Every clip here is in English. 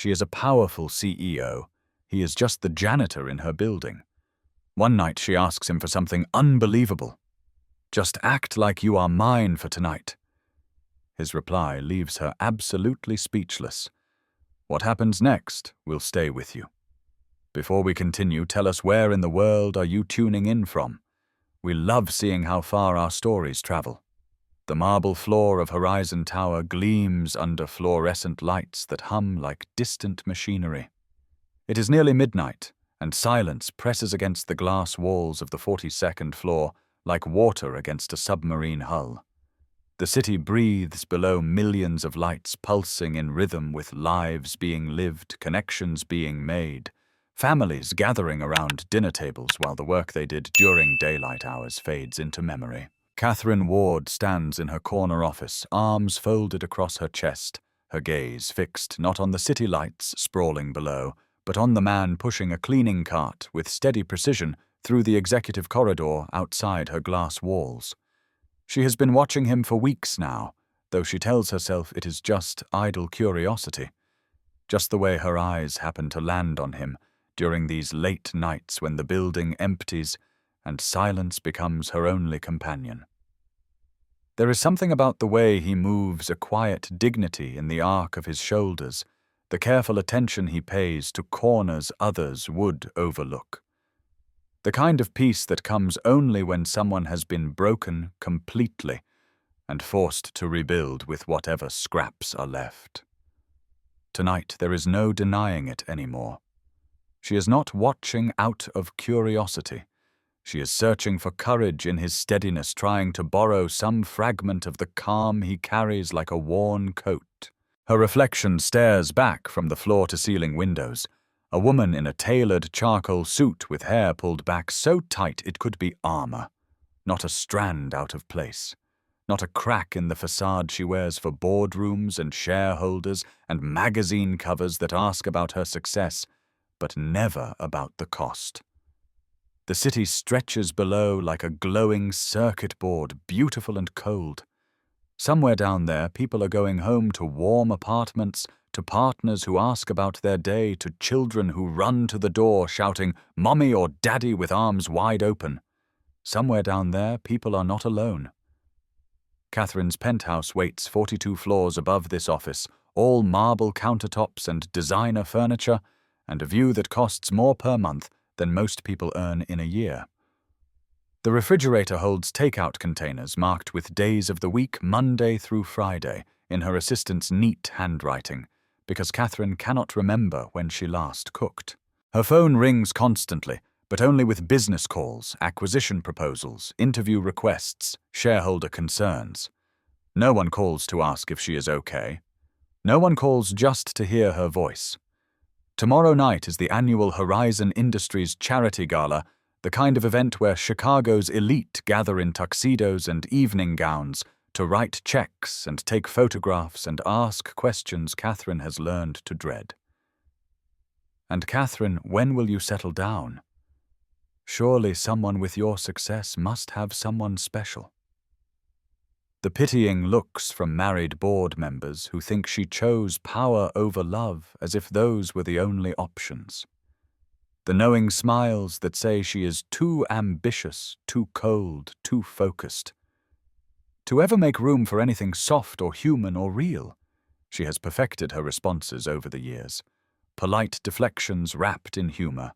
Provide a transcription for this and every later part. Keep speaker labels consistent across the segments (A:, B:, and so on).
A: She is a powerful CEO. He is just the janitor in her building. One night she asks him for something unbelievable. "Just act like you are mine for tonight." His reply leaves her absolutely speechless. What happens next will stay with you. Before we continue, tell us, where in the world are you tuning in from? We love seeing how far our stories travel. The marble floor of Horizon Tower gleams under fluorescent lights that hum like distant machinery. It is nearly midnight, and silence presses against the glass walls of the 42nd floor like water against a submarine hull. The city breathes below millions of lights pulsing in rhythm with lives being lived, connections being made, families gathering around dinner tables while the work they did during daylight hours fades into memory. Catherine Ward stands in her corner office, arms folded across her chest, her gaze fixed not on the city lights sprawling below, but on the man pushing a cleaning cart with steady precision through the executive corridor outside her glass walls. She has been watching him for weeks now, though she tells herself it is just idle curiosity. Just the way her eyes happen to land on him during these late nights when the building empties and silence becomes her only companion. There is something about the way he moves, a quiet dignity in the arc of his shoulders, the careful attention he pays to corners others would overlook. The kind of peace that comes only when someone has been broken completely and forced to rebuild with whatever scraps are left. Tonight there is no denying it anymore. She is not watching out of curiosity. She is searching for courage in his steadiness, trying to borrow some fragment of the calm he carries like a worn coat. Her reflection stares back from the floor-to-ceiling windows. A woman in a tailored charcoal suit with hair pulled back so tight it could be armor. Not a strand out of place. Not a crack in the facade she wears for boardrooms and shareholders and magazine covers that ask about her success, but never about the cost. The city stretches below like a glowing circuit board, beautiful and cold. Somewhere down there, people are going home to warm apartments, to partners who ask about their day, to children who run to the door shouting, "Mommy" or "Daddy" with arms wide open. Somewhere down there, people are not alone. Catherine's penthouse waits 42 floors above this office, all marble countertops and designer furniture, and a view that costs more per month than most people earn in a year. The refrigerator holds takeout containers marked with days of the week, Monday through Friday, in her assistant's neat handwriting, because Catherine cannot remember when she last cooked. Her phone rings constantly, but only with business calls, acquisition proposals, interview requests, shareholder concerns. No one calls to ask if she is okay. No one calls just to hear her voice. Tomorrow night is the annual Horizon Industries Charity Gala, the kind of event where Chicago's elite gather in tuxedos and evening gowns to write checks and take photographs and ask questions Catherine has learned to dread. And Catherine, when will you settle down? Surely someone with your success must have someone special. The pitying looks from married board members who think she chose power over love as if those were the only options. The knowing smiles that say she is too ambitious, too cold, too focused. To ever make room for anything soft or human or real, she has perfected her responses over the years. Polite deflections wrapped in humor.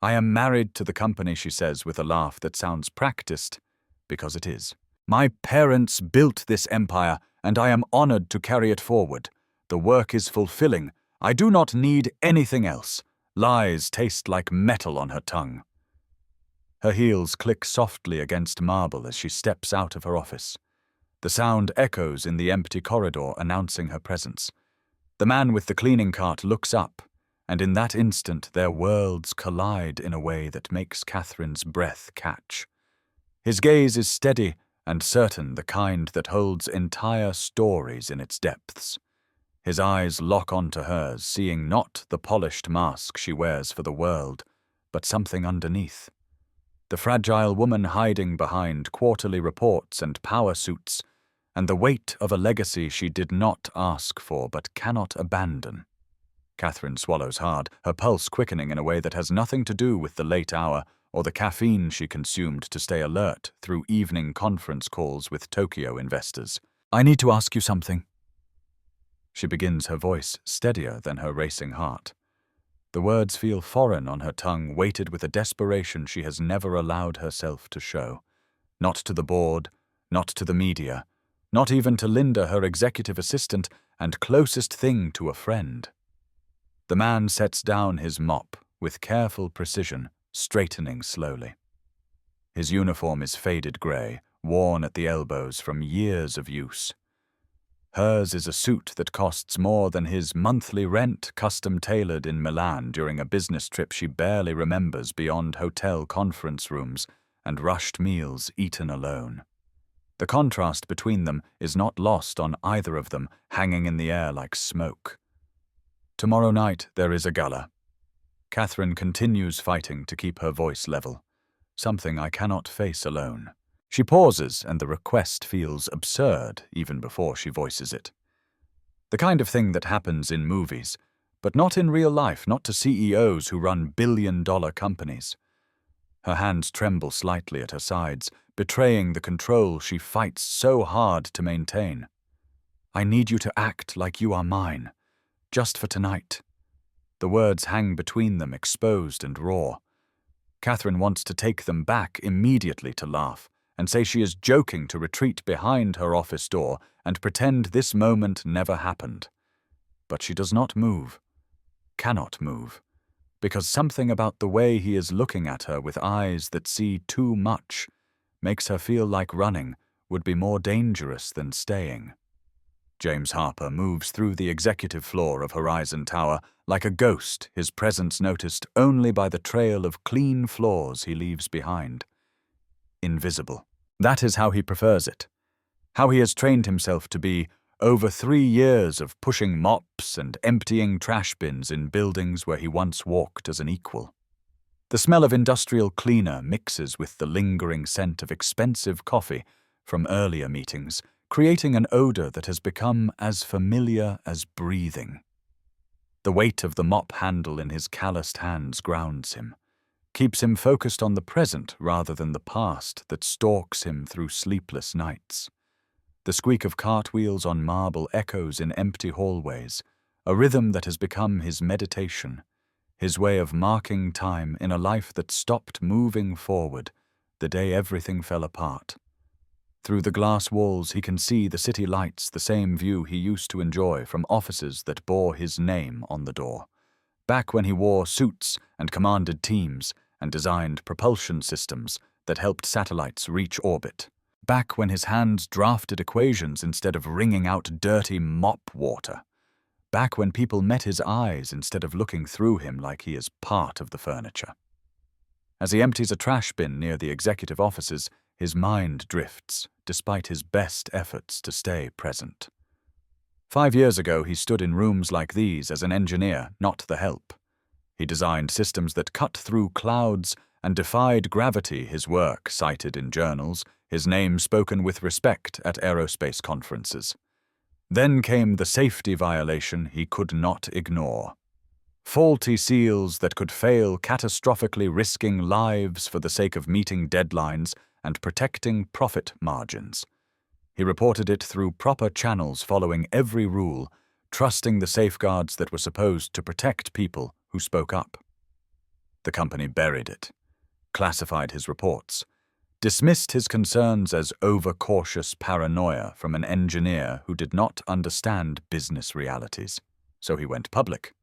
A: "I am married to the company," she says with a laugh that sounds practiced, because it is. "My parents built this empire, and I am honored to carry it forward. The work is fulfilling. I do not need anything else." Lies taste like metal on her tongue. Her heels click softly against marble as she steps out of her office. The sound echoes in the empty corridor, announcing her presence. The man with the cleaning cart looks up, and in that instant their worlds collide in a way that makes Catherine's breath catch. His gaze is steady and certain, the kind that holds entire stories in its depths. His eyes lock onto hers, seeing not the polished mask she wears for the world, but something underneath. The fragile woman hiding behind quarterly reports and power suits, and the weight of a legacy she did not ask for but cannot abandon. Catherine swallows hard, her pulse quickening in a way that has nothing to do with the late hour or the caffeine she consumed to stay alert through evening conference calls with Tokyo investors. I need to ask you something. She begins, her voice steadier than her racing heart. The words feel foreign on her tongue, weighted with a desperation she has never allowed herself to show. Not to the board, not to the media, not even to Linda, her executive assistant and closest thing to a friend. The man sets down his mop with careful precision, straightening slowly. His uniform is faded grey, worn at the elbows from years of use. Hers is a suit that costs more than his monthly rent, custom-tailored in Milan during a business trip she barely remembers beyond hotel conference rooms and rushed meals eaten alone. The contrast between them is not lost on either of them, hanging in the air like smoke. Tomorrow night there is a gala. Catherine continues fighting to keep her voice level, something I cannot face alone. She pauses, and the request feels absurd even before she voices it. The kind of thing that happens in movies, but not in real life, not to CEOs who run billion-dollar companies. Her hands tremble slightly at her sides, betraying the control she fights so hard to maintain. I need you to act like you are mine, just for tonight. The words hang between them, exposed and raw. Catherine wants to take them back immediately to laugh, and say she is joking, to retreat behind her office door and pretend this moment never happened. But she does not move, cannot move, because something about the way he is looking at her with eyes that see too much makes her feel like running would be more dangerous than staying. James Harper moves through the executive floor of Horizon Tower like a ghost, his presence noticed only by the trail of clean floors he leaves behind. Invisible. That is how he prefers it. How he has trained himself to be over 3 years of pushing mops and emptying trash bins in buildings where he once walked as an equal. The smell of industrial cleaner mixes with the lingering scent of expensive coffee from earlier meetings, creating an odor that has become as familiar as breathing. The weight of the mop handle in his calloused hands grounds him, keeps him focused on the present rather than the past that stalks him through sleepless nights. The squeak of cartwheels on marble echoes in empty hallways, a rhythm that has become his meditation, his way of marking time in a life that stopped moving forward the day everything fell apart. Through the glass walls he can see the city lights, the same view he used to enjoy from offices that bore his name on the door. Back when he wore suits and commanded teams and designed propulsion systems that helped satellites reach orbit. Back when his hands drafted equations instead of wringing out dirty mop water. Back when people met his eyes instead of looking through him like he is part of the furniture. As he empties a trash bin near the executive offices, his mind drifts, despite his best efforts to stay present. 5 years ago, he stood in rooms like these as an engineer, not the help. He designed systems that cut through clouds and defied gravity, his work cited in journals, his name spoken with respect at aerospace conferences. Then came the safety violation he could not ignore. Faulty seals that could fail catastrophically, risking lives for the sake of meeting deadlines and protecting profit margins. He reported it through proper channels, following every rule, trusting the safeguards that were supposed to protect people who spoke up. The company buried it, classified his reports, dismissed his concerns as overcautious paranoia from an engineer who did not understand business realities. So he went public,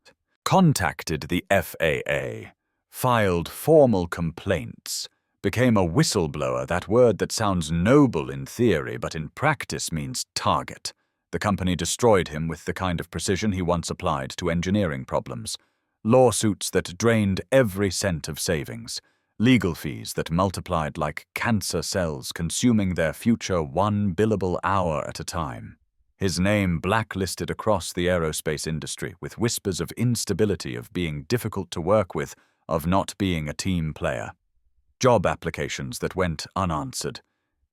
A: contacted the FAA, filed formal complaints, became a whistleblower, that word that sounds noble in theory but in practice means target. The company destroyed him with the kind of precision he once applied to engineering problems. Lawsuits that drained every cent of savings. Legal fees that multiplied like cancer cells, consuming their future 1 billable hour at a time. His name blacklisted across the aerospace industry, with whispers of instability, of being difficult to work with, of not being a team player. Job applications that went unanswered.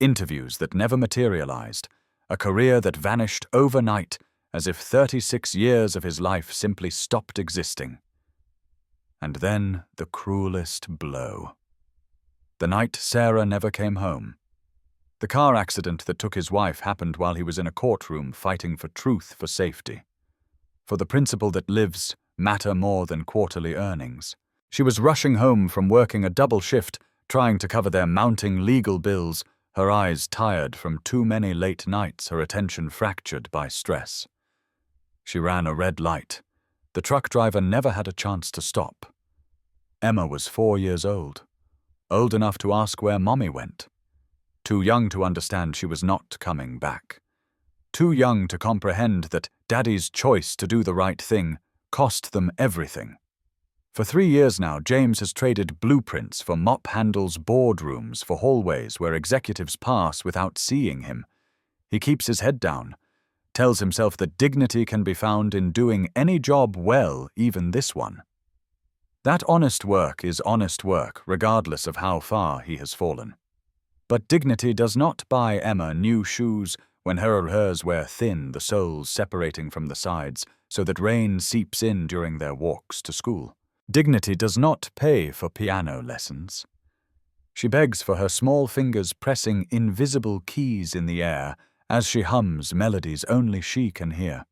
A: Interviews that never materialized. A career that vanished overnight as if 36 years of his life simply stopped existing. And then the cruelest blow. The night Sarah never came home. The car accident that took his wife happened while he was in a courtroom fighting for truth, for safety, for the principle that lives matter more than quarterly earnings. She was rushing home from working a double shift, trying to cover their mounting legal bills, her eyes tired from too many late nights, her attention fractured by stress. She ran a red light. The truck driver never had a chance to stop. Emma was 4 years old enough to ask where Mommy went. Too young to understand she was not coming back. Too young to comprehend that Daddy's choice to do the right thing cost them everything. For 3 years now, James has traded blueprints for mop handles, boardrooms, for hallways where executives pass without seeing him. He keeps his head down, tells himself that dignity can be found in doing any job well, even this one. That honest work is honest work, regardless of how far he has fallen. But dignity does not buy Emma new shoes when hers wear thin, the soles separating from the sides, so that rain seeps in during their walks to school. Dignity does not pay for piano lessons. She begs for her small fingers pressing invisible keys in the air as she hums melodies only she can hear.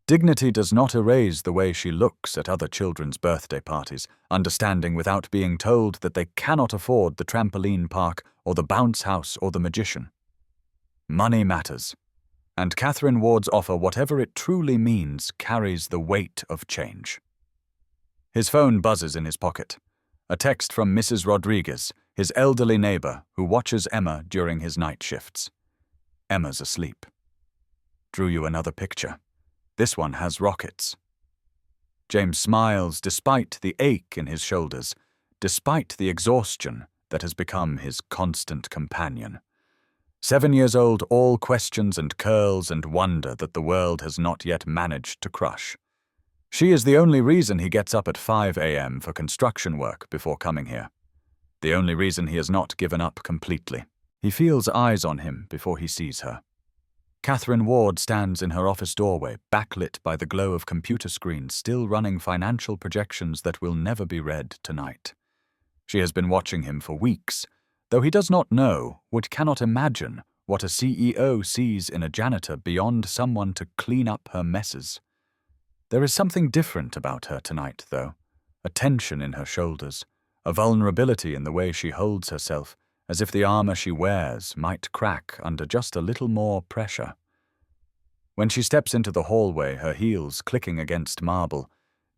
A: Dignity does not erase the way she looks at other children's birthday parties, understanding without being told that they cannot afford the trampoline park or the bounce house or the magician. Money matters, and Catherine Ward's offer, whatever it truly means, carries the weight of change. His phone buzzes in his pocket. A text from Mrs. Rodriguez, his elderly neighbor, who watches Emma during his night shifts. Emma's asleep. Drew you another picture. This one has rockets. James smiles despite the ache in his shoulders, despite the exhaustion that has become his constant companion. 7 years old, all questions and curls and wonder that the world has not yet managed to crush. She is the only reason he gets up at 5 a.m. for construction work before coming here. The only reason he has not given up completely. He feels eyes on him before he sees her. Catherine Ward stands in her office doorway, backlit by the glow of computer screens still running financial projections that will never be read tonight. She has been watching him for weeks, though he does not know, cannot imagine, what a CEO sees in a janitor beyond someone to clean up her messes. There is something different about her tonight, though. A tension in her shoulders, a vulnerability in the way she holds herself, as if the armor she wears might crack under just a little more pressure. When she steps into the hallway, her heels clicking against marble,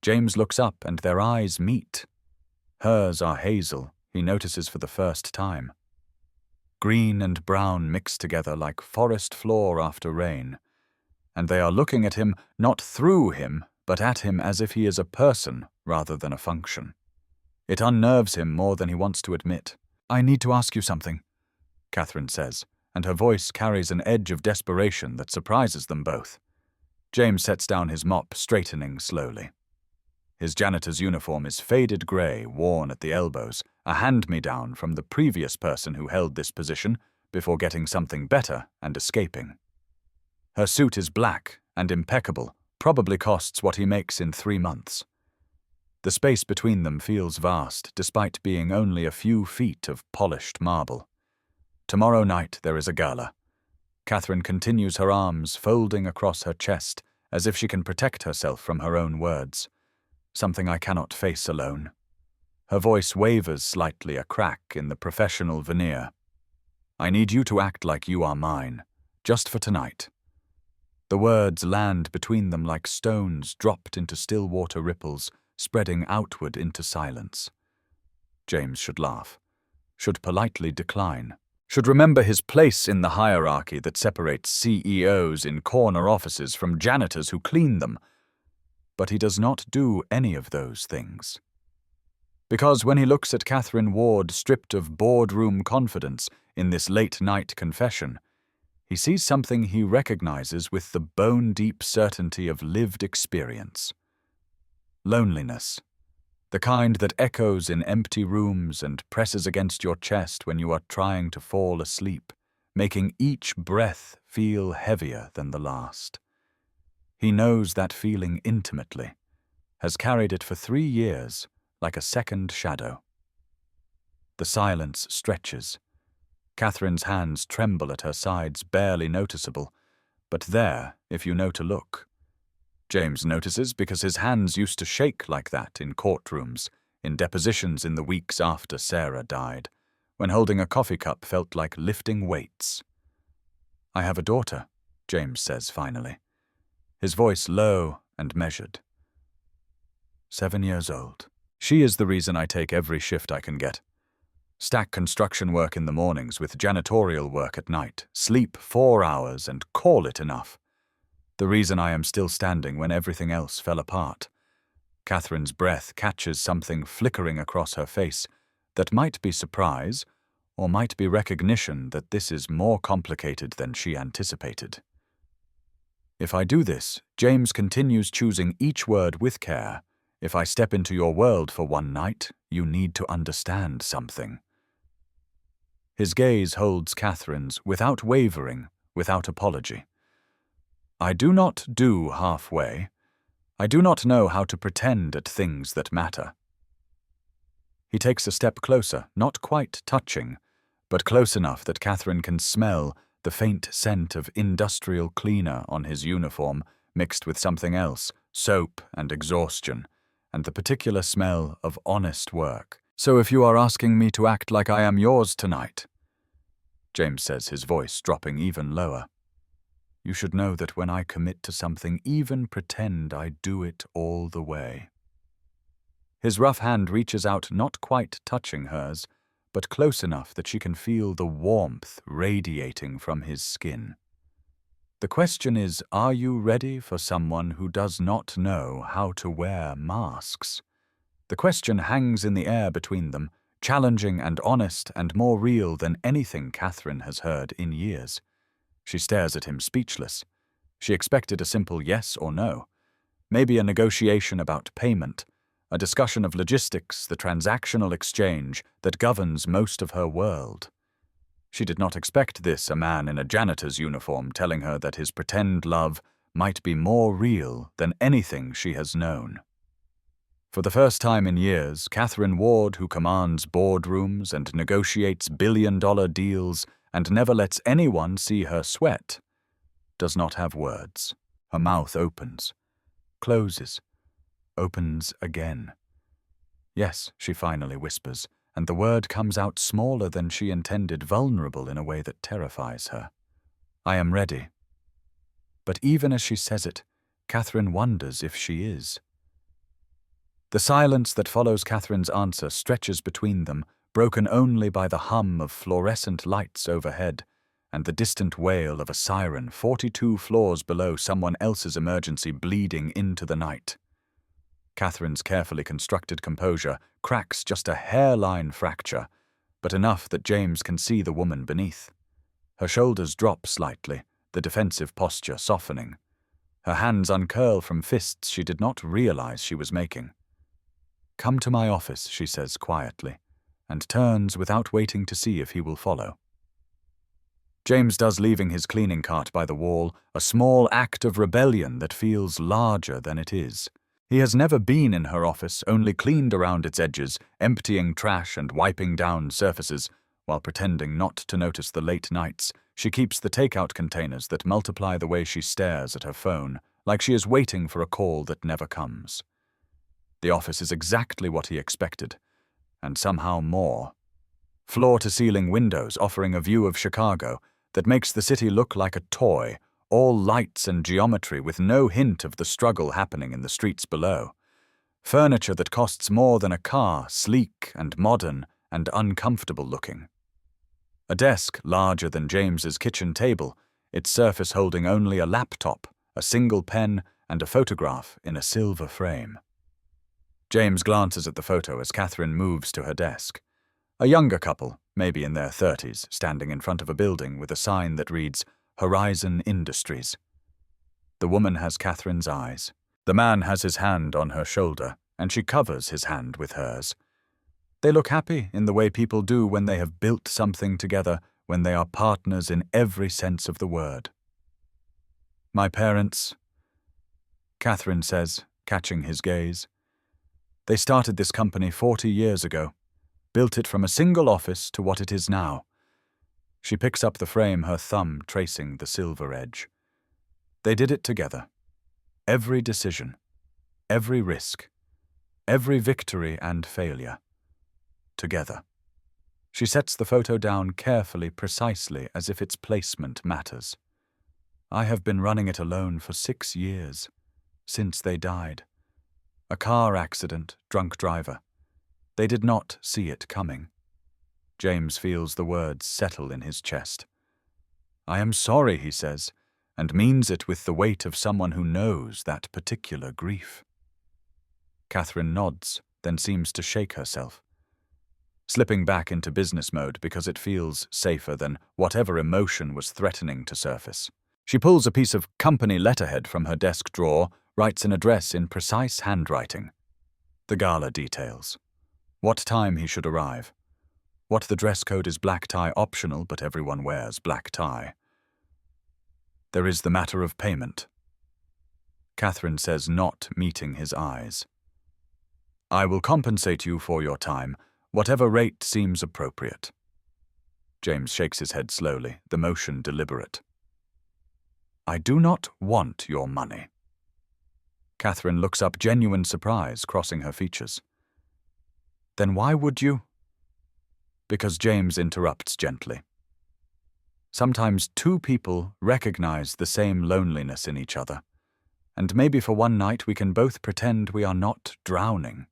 A: James looks up and their eyes meet. Hers are hazel, he notices for the first time. Green and brown mixed together like forest floor after rain, and they are looking at him not through him, but at him as if he is a person rather than a function. It unnerves him more than he wants to admit. "I need to ask you something," Catherine says, and her voice carries an edge of desperation that surprises them both. James sets down his mop, straightening slowly. His janitor's uniform is faded grey, worn at the elbows, a hand-me-down from the previous person who held this position before getting something better and escaping. Her suit is black and impeccable, probably costs what he makes in 3 months. The space between them feels vast, despite being only a few feet of polished marble. Tomorrow night there is a gala. Catherine continues her arms, folding across her chest, as if she can protect herself from her own words. Something I cannot face alone. Her voice wavers slightly, a crack in the professional veneer. I need you to act like you are mine, just for tonight. The words land between them like stones dropped into still water ripples, spreading outward into silence. James should laugh, should politely decline, should remember his place in the hierarchy that separates CEOs in corner offices from janitors who clean them. But he does not do any of those things. Because when he looks at Catherine Ward stripped of boardroom confidence in this late-night confession, he sees something he recognizes with the bone-deep certainty of lived experience. Loneliness, the kind that echoes in empty rooms and presses against your chest when you are trying to fall asleep, making each breath feel heavier than the last. He knows that feeling intimately, has carried it for 3 years like a second shadow. The silence stretches. Catherine's hands tremble at her sides, barely noticeable, but there, if you know to look. James notices because his hands used to shake like that in courtrooms, in depositions in the weeks after Sarah died, when holding a coffee cup felt like lifting weights. "I have a daughter," James says finally, his voice low and measured. 7 years old. She is the reason I take every shift I can get. Stack construction work in the mornings with janitorial work at night, sleep 4 hours and call it enough. The reason I am still standing when everything else fell apart. Catherine's breath catches something flickering across her face that might be surprise or might be recognition that this is more complicated than she anticipated. If I do this, James continues choosing each word with care. If I step into your world for one night, you need to understand something. His gaze holds Catherine's without wavering, without apology. I do not do halfway. I do not know how to pretend at things that matter. He takes a step closer, not quite touching, but close enough that Catherine can smell the faint scent of industrial cleaner on his uniform mixed with something else, soap and exhaustion, and the particular smell of honest work. "So if you are asking me to act like I am yours tonight," James says, his voice dropping even lower, "you should know that when I commit to something, even pretend I do it all the way." His rough hand reaches out, not quite touching hers, but close enough that she can feel the warmth radiating from his skin. The question is, are you ready for someone who does not know how to wear masks? The question hangs in the air between them, challenging and honest and more real than anything Catherine has heard in years. She stares at him speechless. She expected a simple yes or no, maybe a negotiation about payment, a discussion of logistics, the transactional exchange that governs most of her world. She did not expect this, a man in a janitor's uniform telling her that his pretend love might be more real than anything she has known. For the first time in years, Catherine Ward, who commands boardrooms and negotiates billion-dollar deals and never lets anyone see her sweat, does not have words. Her mouth opens, closes, opens again. "Yes," she finally whispers, and the word comes out smaller than she intended, vulnerable in a way that terrifies her. "I am ready." But even as she says it, Catherine wonders if she is. The silence that follows Catherine's answer stretches between them, broken only by the hum of fluorescent lights overhead and the distant wail of a siren 42 floors below someone else's emergency bleeding into the night. Catherine's carefully constructed composure cracks just a hairline fracture, but enough that James can see the woman beneath. Her shoulders drop slightly, the defensive posture softening. Her hands uncurl from fists she did not realize she was making. "Come to my office," she says quietly, and turns without waiting to see if he will follow. James does, leaving his cleaning cart by the wall, a small act of rebellion that feels larger than it is. He has never been in her office, only cleaned around its edges, emptying trash and wiping down surfaces, while pretending not to notice the late nights. She keeps the takeout containers that multiply the way she stares at her phone, like she is waiting for a call that never comes. The office is exactly what he expected, and somehow more. Floor-to-ceiling windows offering a view of Chicago that makes the city look like a toy, all lights and geometry with no hint of the struggle happening in the streets below. Furniture that costs more than a car, sleek and modern and uncomfortable looking. A desk larger than James's kitchen table, its surface holding only a laptop, a single pen, and a photograph in a silver frame. James glances at the photo as Catherine moves to her desk. A younger couple, maybe in their 30s, standing in front of a building with a sign that reads, Horizon Industries. The woman has Catherine's eyes. The man has his hand on her shoulder, and she covers his hand with hers. They look happy in the way people do when they have built something together, when they are partners in every sense of the word. My parents, Catherine says, catching his gaze. They started this company 40 years ago, built it from a single office to what it is now. She picks up the frame, her thumb tracing the silver edge. They did it together. Every decision, every risk, every victory and failure. Together. She sets the photo down carefully, precisely, as if its placement matters. I have been running it alone for 6 years, since they died. A car accident, drunk driver. They did not see it coming. James feels the words settle in his chest. I am sorry, he says, and means it with the weight of someone who knows that particular grief. Catherine nods, then seems to shake herself, slipping back into business mode because it feels safer than whatever emotion was threatening to surface. She pulls a piece of company letterhead from her desk drawer, writes an address in precise handwriting. The gala details. What time he should arrive. What the dress code is black tie optional, but everyone wears black tie. There is the matter of payment. Catherine says, not meeting his eyes. I will compensate you for your time, whatever rate seems appropriate. James shakes his head slowly, the motion deliberate. I do not want your money. Catherine looks up, genuine surprise crossing her features. Then why would you? Because James interrupts gently. Sometimes two people recognize the same loneliness in each other, and maybe for one night we can both pretend we are not drowning.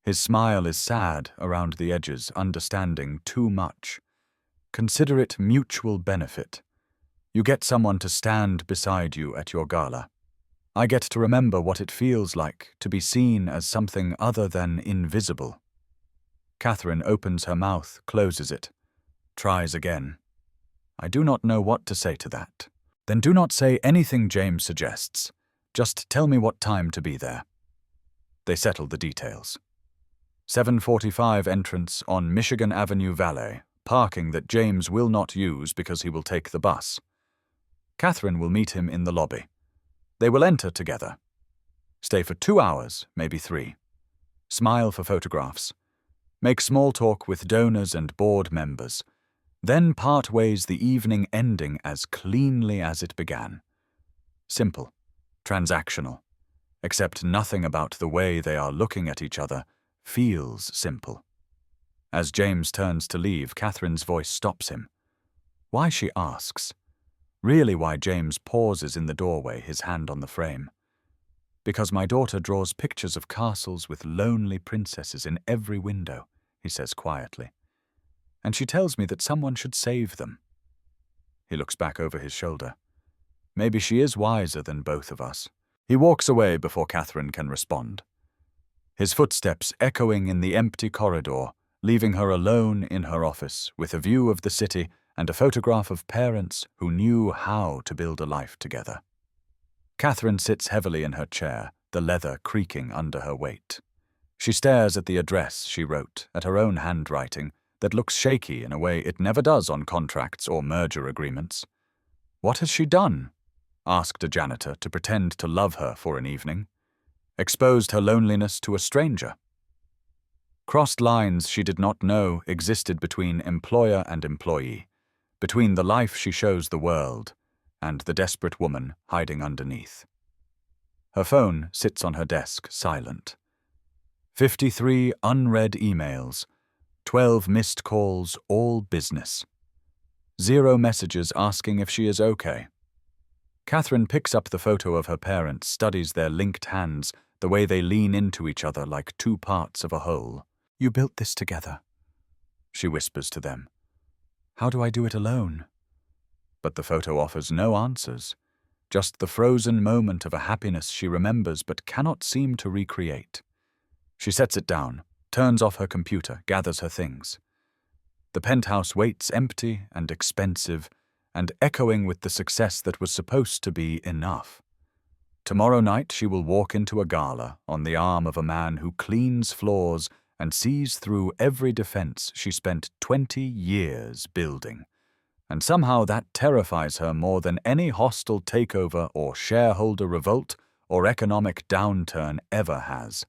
A: His smile is sad around the edges, understanding too much. Consider it mutual benefit. You get someone to stand beside you at your gala. I get to remember what it feels like to be seen as something other than invisible. Catherine opens her mouth, closes it, tries again. I do not know what to say to that. Then do not say anything James suggests. Just tell me what time to be there. They settle the details. 7:45 entrance on Michigan Avenue Valet, parking that James will not use because he will take the bus. Catherine will meet him in the lobby. They will enter together. Stay for 2 hours, maybe 3. Smile for photographs. Make small talk with donors and board members. Then part ways, the evening ending as cleanly as it began. Simple, transactional, except nothing about the way they are looking at each other feels simple. As James turns to leave, Catherine's voice stops him. Why, she asks. Really why James pauses in the doorway, his hand on the frame. Because my daughter draws pictures of castles with lonely princesses in every window, he says quietly. And she tells me that someone should save them. He looks back over his shoulder. Maybe she is wiser than both of us. He walks away before Catherine can respond. His footsteps echoing in the empty corridor, leaving her alone in her office with a view of the city and a photograph of parents who knew how to build a life together. Catherine sits heavily in her chair, the leather creaking under her weight. She stares at the address she wrote, at her own handwriting, that looks shaky in a way it never does on contracts or merger agreements. What has she done? Asked a janitor to pretend to love her for an evening. Exposed her loneliness to a stranger. Crossed lines she did not know existed between employer and employee, between the life she shows the world and the desperate woman hiding underneath. Her phone sits on her desk, silent. 53 unread emails, 12 missed calls, all business. 0 messages asking if she is okay. Catherine picks up the photo of her parents, studies their linked hands, the way they lean into each other like 2 parts of a whole. You built this together, she whispers to them. How do I do it alone? But the photo offers no answers, just the frozen moment of a happiness she remembers but cannot seem to recreate. She sets it down, turns off her computer, gathers her things. The penthouse waits empty and expensive, and echoing with the success that was supposed to be enough. Tomorrow night she will walk into a gala on the arm of a man who cleans floors and sees through every defense she spent 20 years building. And somehow that terrifies her more than any hostile takeover or shareholder revolt or economic downturn ever has.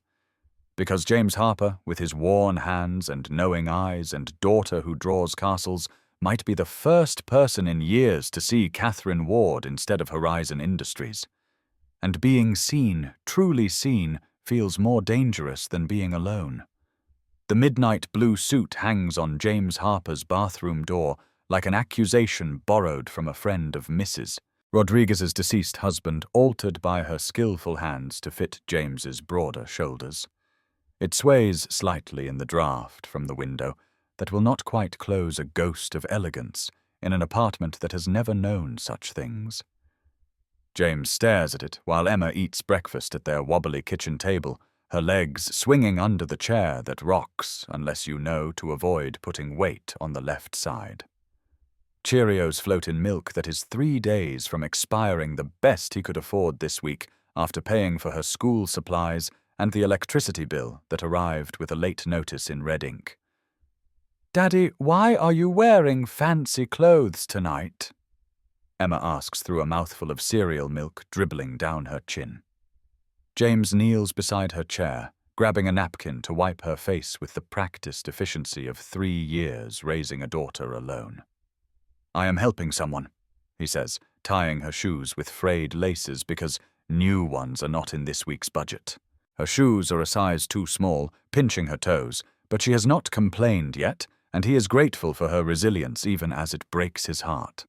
A: Because James Harper, with his worn hands and knowing eyes and daughter who draws castles, might be the first person in years to see Catherine Ward instead of Horizon Industries. And being seen, truly seen, feels more dangerous than being alone. The midnight blue suit hangs on James Harper's bathroom door like an accusation borrowed from a friend of Mrs. Rodriguez's deceased husband, altered by her skillful hands to fit James's broader shoulders. It sways slightly in the draught from the window that will not quite close a ghost of elegance in an apartment that has never known such things. James stares at it while Emma eats breakfast at their wobbly kitchen table, her legs swinging under the chair that rocks unless you know to avoid putting weight on the left side. Cheerios float in milk that is 3 days from expiring, the best he could afford this week after paying for her school supplies and the electricity bill that arrived with a late notice in red ink. "Daddy, why are you wearing fancy clothes tonight?" Emma asks through a mouthful of cereal milk dribbling down her chin. James kneels beside her chair, grabbing a napkin to wipe her face with the practiced efficiency of 3 years raising a daughter alone. "I am helping someone," he says, tying her shoes with frayed laces because new ones are not in this week's budget. Her shoes are a size too small, pinching her toes, but she has not complained yet, and he is grateful for her resilience even as it breaks his heart.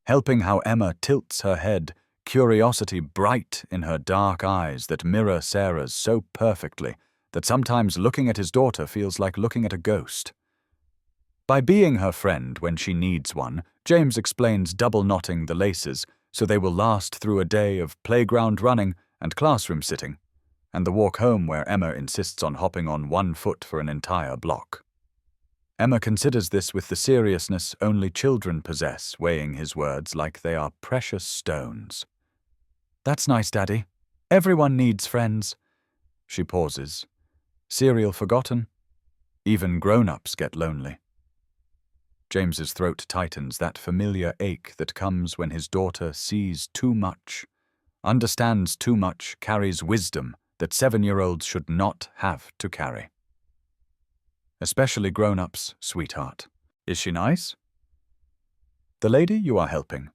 A: Helping how Emma tilts her head, curiosity bright in her dark eyes that mirror Sarah's so perfectly that sometimes looking at his daughter feels like looking at a ghost. By being her friend when she needs one, James explains double-knotting the laces so they will last through a day of playground running and classroom sitting, and the walk home where Emma insists on hopping on 1 foot for an entire block. Emma considers this with the seriousness only children possess, weighing his words like they are precious stones. "That's nice, Daddy. Everyone needs friends." She pauses. Cereal forgotten? Even grown-ups get lonely. James's throat tightens, that familiar ache that comes when his daughter sees too much, understands too much, carries wisdom that 7-year-olds should not have to carry. Especially grown-ups, sweetheart. "Is she nice?" "The lady you are helping."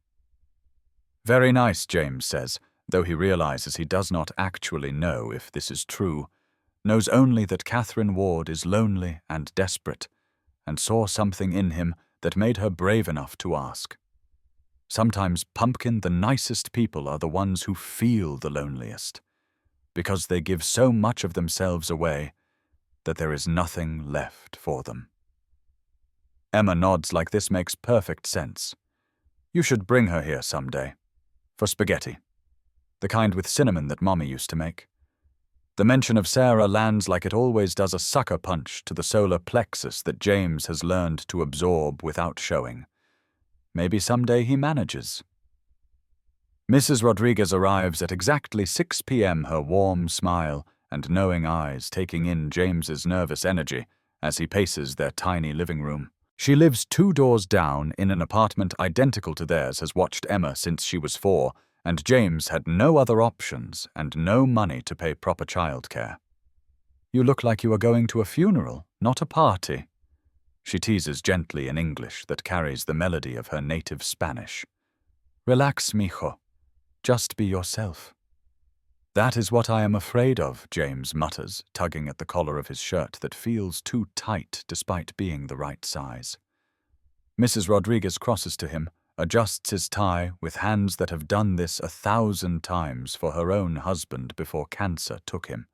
A: "Very nice," James says, though he realizes he does not actually know if this is true, knows only that Catherine Ward is lonely and desperate, and saw something in him that made her brave enough to ask. Sometimes, Pumpkin, the nicest people are the ones who feel the loneliest, because they give so much of themselves away that there is nothing left for them. Emma nods like this makes perfect sense. "You should bring her here someday. For spaghetti. The kind with cinnamon that Mommy used to make." The mention of Sarah lands like it always does, a sucker punch to the solar plexus that James has learned to absorb without showing. Maybe someday he manages. Mrs. Rodriguez arrives at exactly 6 p.m., her warm smile and knowing eyes taking in James's nervous energy as he paces their tiny living room. She lives 2 doors down in an apartment identical to theirs, has watched Emma since she was 4, and James had no other options and no money to pay proper childcare. "You look like you are going to a funeral, not a party," she teases gently in English that carries the melody of her native Spanish. "Relax, mijo. Just be yourself." "That is what I am afraid of," James mutters, tugging at the collar of his shirt that feels too tight despite being the right size. Mrs. Rodriguez crosses to him, adjusts his tie with hands that have done this 1,000 times for her own husband before cancer took him.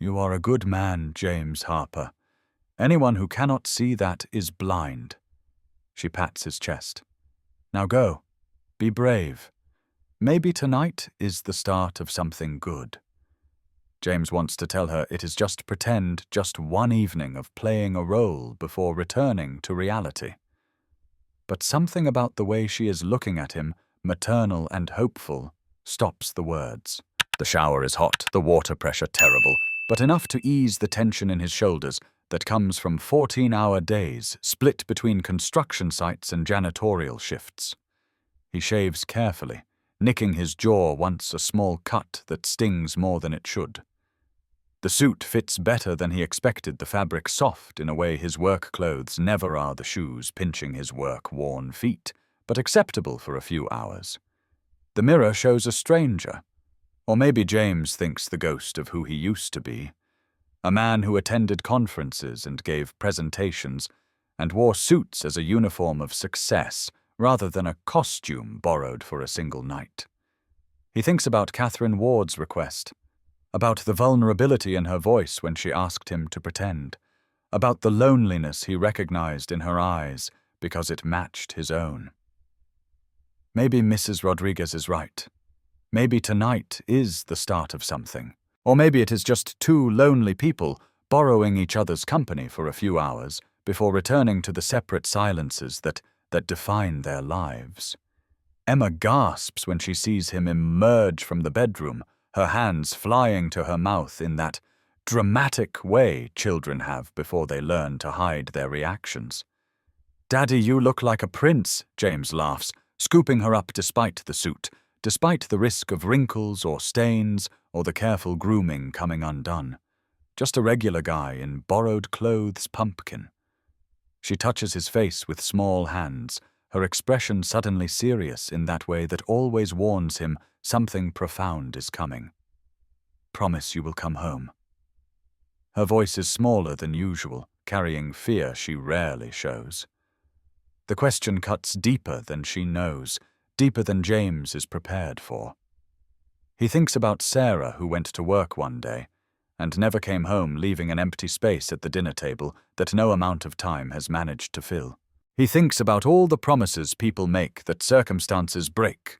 A: "You are a good man, James Harper. Anyone who cannot see that is blind." She pats his chest. "Now go. Be brave. Maybe tonight is the start of something good." James wants to tell her it is just pretend, just one evening of playing a role before returning to reality. But something about the way she is looking at him, maternal and hopeful, stops the words. The shower is hot, the water pressure terrible, but enough to ease the tension in his shoulders that comes from 14-hour days split between construction sites and janitorial shifts. He shaves carefully, nicking his jaw once a small cut that stings more than it should. The suit fits better than he expected, the fabric soft in a way his work clothes never are, the shoes pinching his work-worn feet, but acceptable for a few hours. The mirror shows a stranger, or maybe James thinks the ghost of who he used to be, a man who attended conferences and gave presentations and wore suits as a uniform of success rather than a costume borrowed for a single night. He thinks about Catherine Ward's request, about the vulnerability in her voice when she asked him to pretend, about the loneliness he recognized in her eyes because it matched his own. Maybe Mrs. Rodriguez is right. Maybe tonight is the start of something. Or maybe it is just two lonely people borrowing each other's company for a few hours before returning to the separate silences that define their lives. Emma gasps when she sees him emerge from the bedroom, her hands flying to her mouth in that dramatic way children have before they learn to hide their reactions. "Daddy, you look like a prince," James laughs, scooping her up despite the suit, despite the risk of wrinkles or stains or the careful grooming coming undone. Just a regular guy in borrowed clothes pumpkin. She touches his face with small hands, her expression suddenly serious in that way that always warns him something profound is coming. "Promise you will come home." Her voice is smaller than usual, carrying fear she rarely shows. The question cuts deeper than she knows, deeper than James is prepared for. He thinks about Sarah, who went to work one day and never came home, leaving an empty space at the dinner table that no amount of time has managed to fill. He thinks about all the promises people make that circumstances break,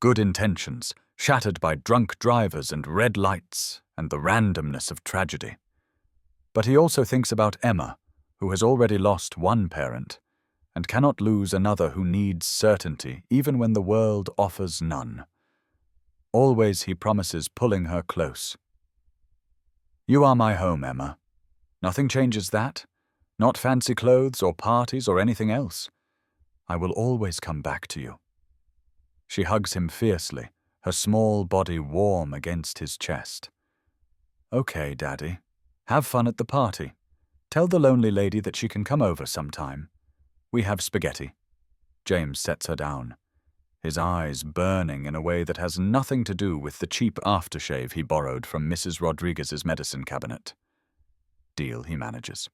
A: good intentions shattered by drunk drivers and red lights and the randomness of tragedy. But he also thinks about Emma, who has already lost one parent and cannot lose another, who needs certainty even when the world offers none. Always he promises pulling her close. "You are my home, Emma. Nothing changes that. Not fancy clothes or parties or anything else. I will always come back to you." She hugs him fiercely, her small body warm against his chest. "Okay, Daddy. Have fun at the party. Tell the lonely lady that she can come over sometime. We have spaghetti." James sets her down, his eyes burning in a way that has nothing to do with the cheap aftershave he borrowed from Mrs. Rodriguez's medicine cabinet. Deal, he manages.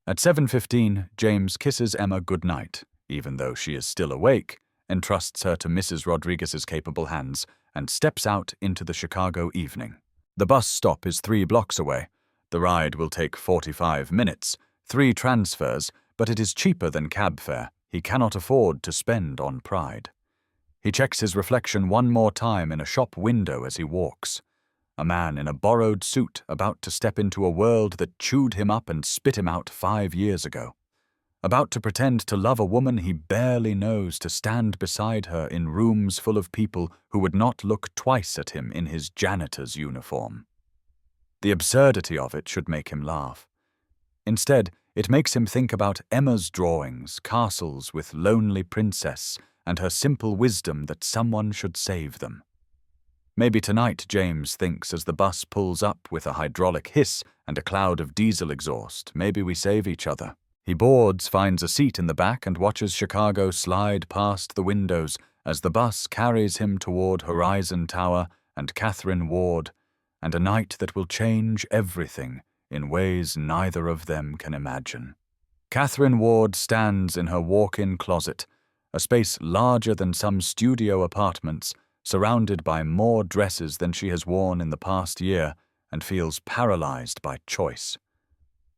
A: At 7:15, James kisses Emma goodnight, even though she is still awake, entrusts her to Mrs. Rodriguez's capable hands, and steps out into the Chicago evening. The bus stop is 3 blocks away. The ride will take 45 minutes, 3 transfers, but it is cheaper than cab fare. He cannot afford to spend on pride. He checks his reflection one more time in a shop window as he walks. A man in a borrowed suit about to step into a world that chewed him up and spit him out 5 years ago. About to pretend to love a woman he barely knows, to stand beside her in rooms full of people who would not look twice at him in his janitor's uniform. The absurdity of it should make him laugh. Instead, it makes him think about Emma's drawings, castles with lonely princess, and her simple wisdom that someone should save them. Maybe tonight, James thinks as the bus pulls up with a hydraulic hiss and a cloud of diesel exhaust, maybe we save each other. He boards, finds a seat in the back, and watches Chicago slide past the windows as the bus carries him toward Horizon Tower and Catherine Ward, and a night that will change everything in ways neither of them can imagine. Catherine Ward stands in her walk-in closet, a space larger than some studio apartments, surrounded by more dresses than she has worn in the past year, and feels paralyzed by choice.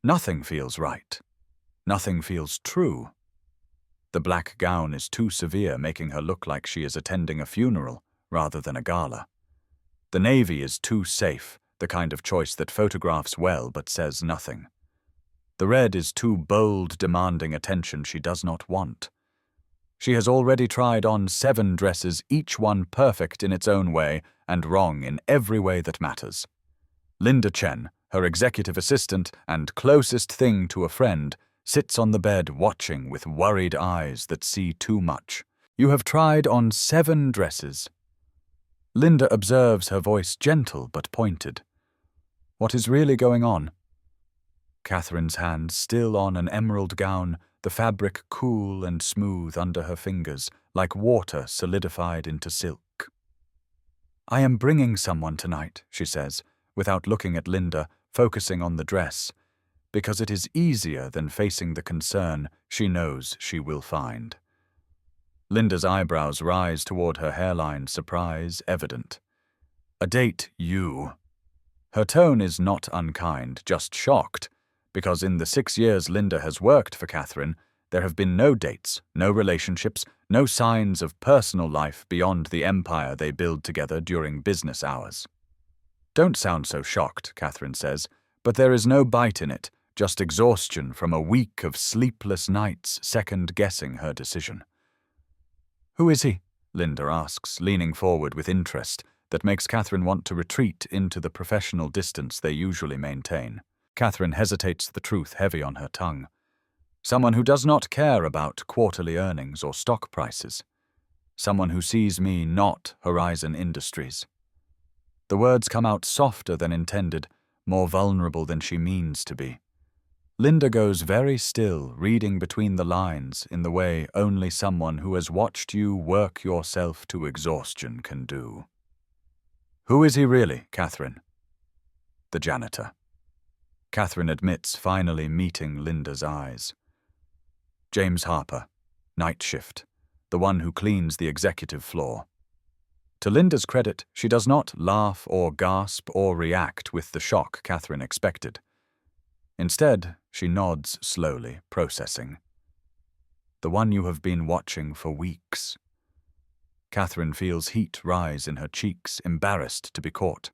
A: Nothing feels right. Nothing feels true. The black gown is too severe, making her look like she is attending a funeral rather than a gala. The navy is too safe, the kind of choice that photographs well but says nothing. The red is too bold, demanding attention she does not want. She has already tried on 7 dresses, each one perfect in its own way and wrong in every way that matters. Linda Chen, her executive assistant and closest thing to a friend, sits on the bed watching with worried eyes that see too much. You have tried on 7 dresses. Linda observes, her voice gentle but pointed. What is really going on? Catherine's hand still on an emerald gown, the fabric cool and smooth under her fingers, like water solidified into silk. I am bringing someone tonight, she says, without looking at Linda, focusing on the dress, because it is easier than facing the concern she knows she will find. Linda's eyebrows rise toward her hairline, surprise evident. A date, you. Her tone is not unkind, just shocked, because in the 6 years Linda has worked for Catherine, there have been no dates, no relationships, no signs of personal life beyond the empire they build together during business hours. Don't sound so shocked, Catherine says, but there is no bite in it, just exhaustion from a week of sleepless nights second-guessing her decision. Who is he? Linda asks, leaning forward with interest that makes Catherine want to retreat into the professional distance they usually maintain. Catherine hesitates, the truth heavy on her tongue. Someone who does not care about quarterly earnings or stock prices. Someone who sees me not Horizon Industries. The words come out softer than intended, more vulnerable than she means to be. Linda goes very still, reading between the lines in the way only someone who has watched you work yourself to exhaustion can do. Who is he really, Catherine? The janitor. Catherine admits, finally meeting Linda's eyes. James Harper, night shift, the one who cleans the executive floor. To Linda's credit, she does not laugh or gasp or react with the shock Catherine expected. Instead, she nods slowly, processing. The one you have been watching for weeks. Catherine feels heat rise in her cheeks, embarrassed to be caught.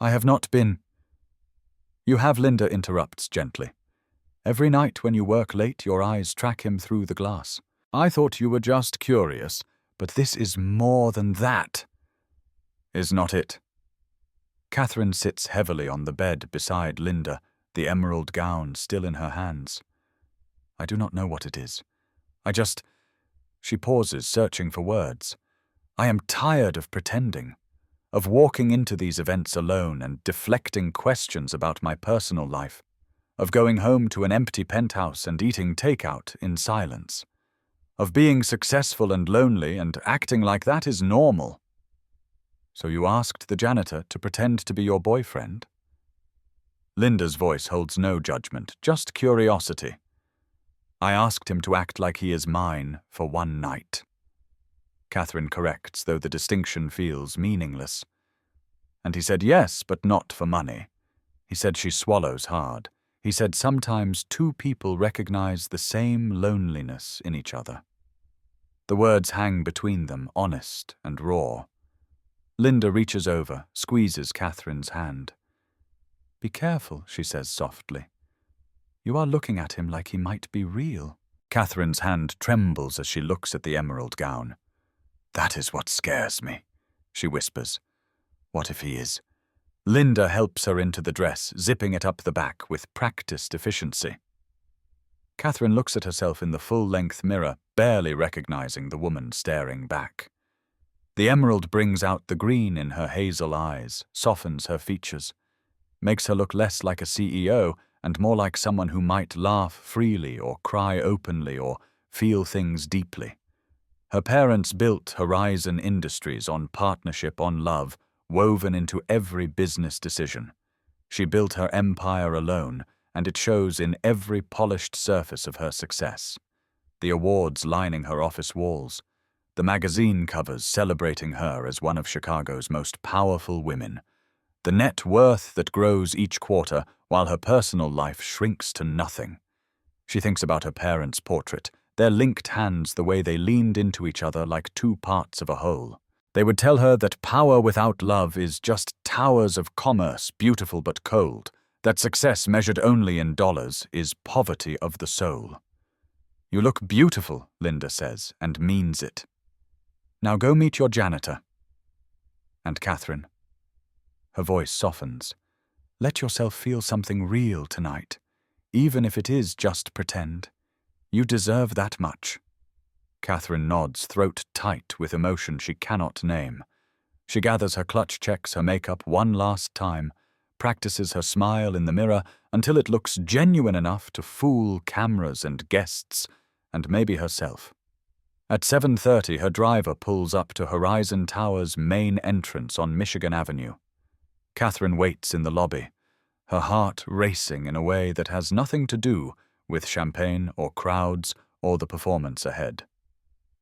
A: I have not been. You have, Linda interrupts gently. Every night when you work late, your eyes track him through the glass. I thought you were just curious, but this is more than that. Is not it? Catherine sits heavily on the bed beside Linda, the emerald gown still in her hands. I do not know what it is. She pauses, searching for words. I am tired of pretending, of walking into these events alone and deflecting questions about my personal life, of going home to an empty penthouse and eating takeout in silence, of being successful and lonely and acting like that is normal. So you asked the janitor to pretend to be your boyfriend? Linda's voice holds no judgment, just curiosity. I asked him to act like he is mine for one night. Catherine corrects, though the distinction feels meaningless. And he said yes, but not for money. He said she swallows hard. He said sometimes 2 people recognize the same loneliness in each other. The words hang between them, honest and raw. Linda reaches over, squeezes Catherine's hand. Be careful, she says softly. You are looking at him like he might be real. Catherine's hand trembles as she looks at the emerald gown. That is what scares me, she whispers. What if he is? Linda helps her into the dress, zipping it up the back with practiced efficiency. Catherine looks at herself in the full-length mirror, barely recognizing the woman staring back. The emerald brings out the green in her hazel eyes, softens her features, makes her look less like a CEO and more like someone who might laugh freely or cry openly or feel things deeply. Her parents built Horizon Industries on partnership, on love, woven into every business decision. She built her empire alone, and it shows in every polished surface of her success. The awards lining her office walls, the magazine covers celebrating her as one of Chicago's most powerful women, the net worth that grows each quarter while her personal life shrinks to nothing. She thinks about her parents' portrait, their linked hands, the way they leaned into each other like 2 parts of a whole. They would tell her that power without love is just towers of commerce, beautiful but cold, that success measured only in dollars is poverty of the soul. You look beautiful, Linda says, and means it. Now go meet your janitor. And Catherine. Her voice softens. Let yourself feel something real tonight, even if it is just pretend. You deserve that much. Catherine nods, throat tight with emotion she cannot name. She gathers her clutch, checks her makeup one last time, practices her smile in the mirror until it looks genuine enough to fool cameras and guests, and maybe herself. At 7:30, her driver pulls up to Horizon Tower's main entrance on Michigan Avenue. Catherine waits in the lobby, her heart racing in a way that has nothing to do with champagne or crowds or the performance ahead.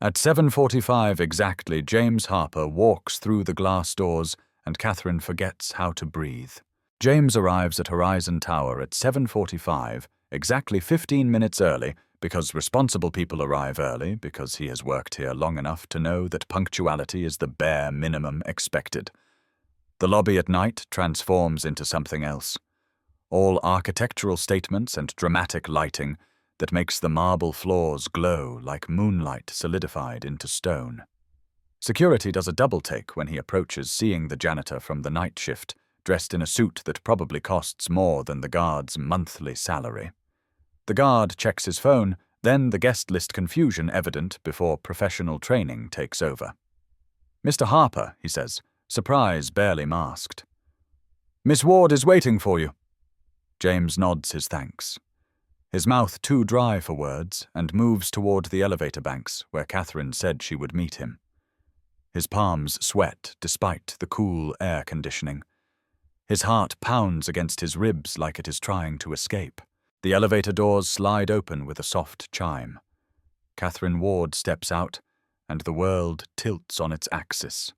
A: At 7:45 exactly, James Harper walks through the glass doors and Catherine forgets how to breathe. James arrives at Horizon Tower at 7:45, exactly 15 minutes early, because responsible people arrive early, because he has worked here long enough to know that punctuality is the bare minimum expected. The lobby at night transforms into something else. All architectural statements and dramatic lighting that makes the marble floors glow like moonlight solidified into stone. Security does a double-take when he approaches, seeing the janitor from the night shift, dressed in a suit that probably costs more than the guard's monthly salary. The guard checks his phone, then the guest list confusion evident before professional training takes over. "Mr. Harper," he says, surprise barely masked. "Miss Ward is waiting for you." James nods his thanks. His mouth too dry for words, and moves toward the elevator banks where Catherine said she would meet him. His palms sweat despite the cool air conditioning. His heart pounds against his ribs like it is trying to escape. The elevator doors slide open with a soft chime. Catherine Ward steps out, and the world tilts on its axis.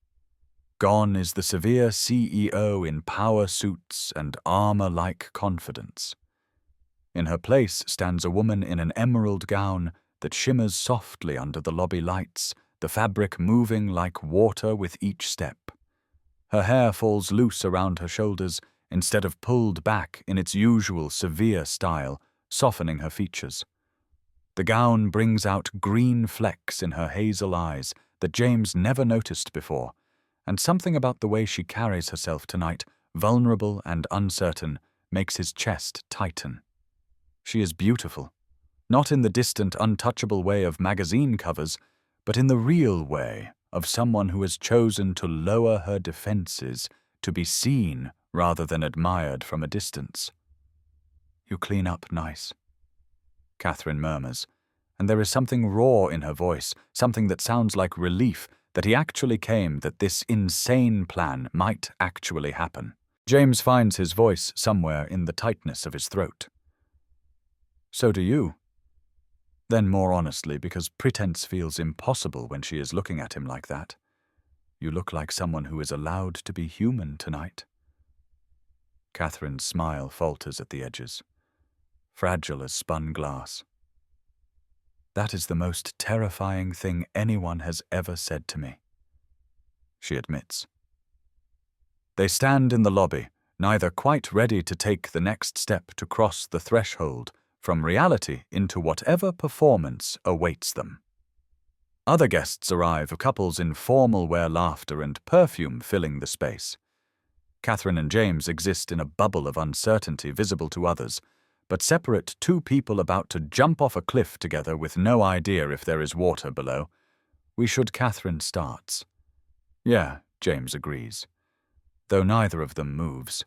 A: Gone is the severe CEO in power suits and armor-like confidence. In her place stands a woman in an emerald gown that shimmers softly under the lobby lights, the fabric moving like water with each step. Her hair falls loose around her shoulders instead of pulled back in its usual severe style, softening her features. The gown brings out green flecks in her hazel eyes that James never noticed before, and something about the way she carries herself tonight, vulnerable and uncertain, makes his chest tighten. She is beautiful, not in the distant, untouchable way of magazine covers, but in the real way of someone who has chosen to lower her defenses, to be seen rather than admired from a distance. "You clean up nice," Catherine murmurs, and there is something raw in her voice, something that sounds like relief that he actually came, that this insane plan might actually happen. James finds his voice somewhere in the tightness of his throat. "So do you." Then more honestly, because pretense feels impossible when she is looking at him like that. "You look like someone who is allowed to be human tonight." Catherine's smile falters at the edges, fragile as spun glass. "That is the most terrifying thing anyone has ever said to me," she admits. They stand in the lobby, neither quite ready to take the next step to cross the threshold from reality into whatever performance awaits them. Other guests arrive, couples in formal wear, laughter and perfume filling the space. Catherine and James exist in a bubble of uncertainty visible to others, but separate two people about to jump off a cliff together with no idea if there is water below. "We should," Catherine starts. "Yeah," James agrees, though neither of them moves.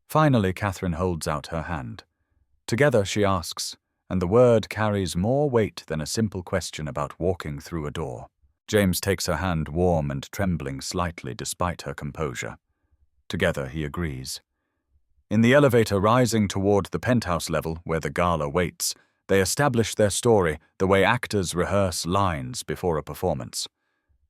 A: Finally, Catherine holds out her hand. Together, she asks, and the word carries more weight than a simple question about walking through a door. James takes her hand, warm and trembling slightly despite her composure. Together, he agrees. In the elevator rising toward the penthouse level where the gala waits, they establish their story the way actors rehearse lines before a performance.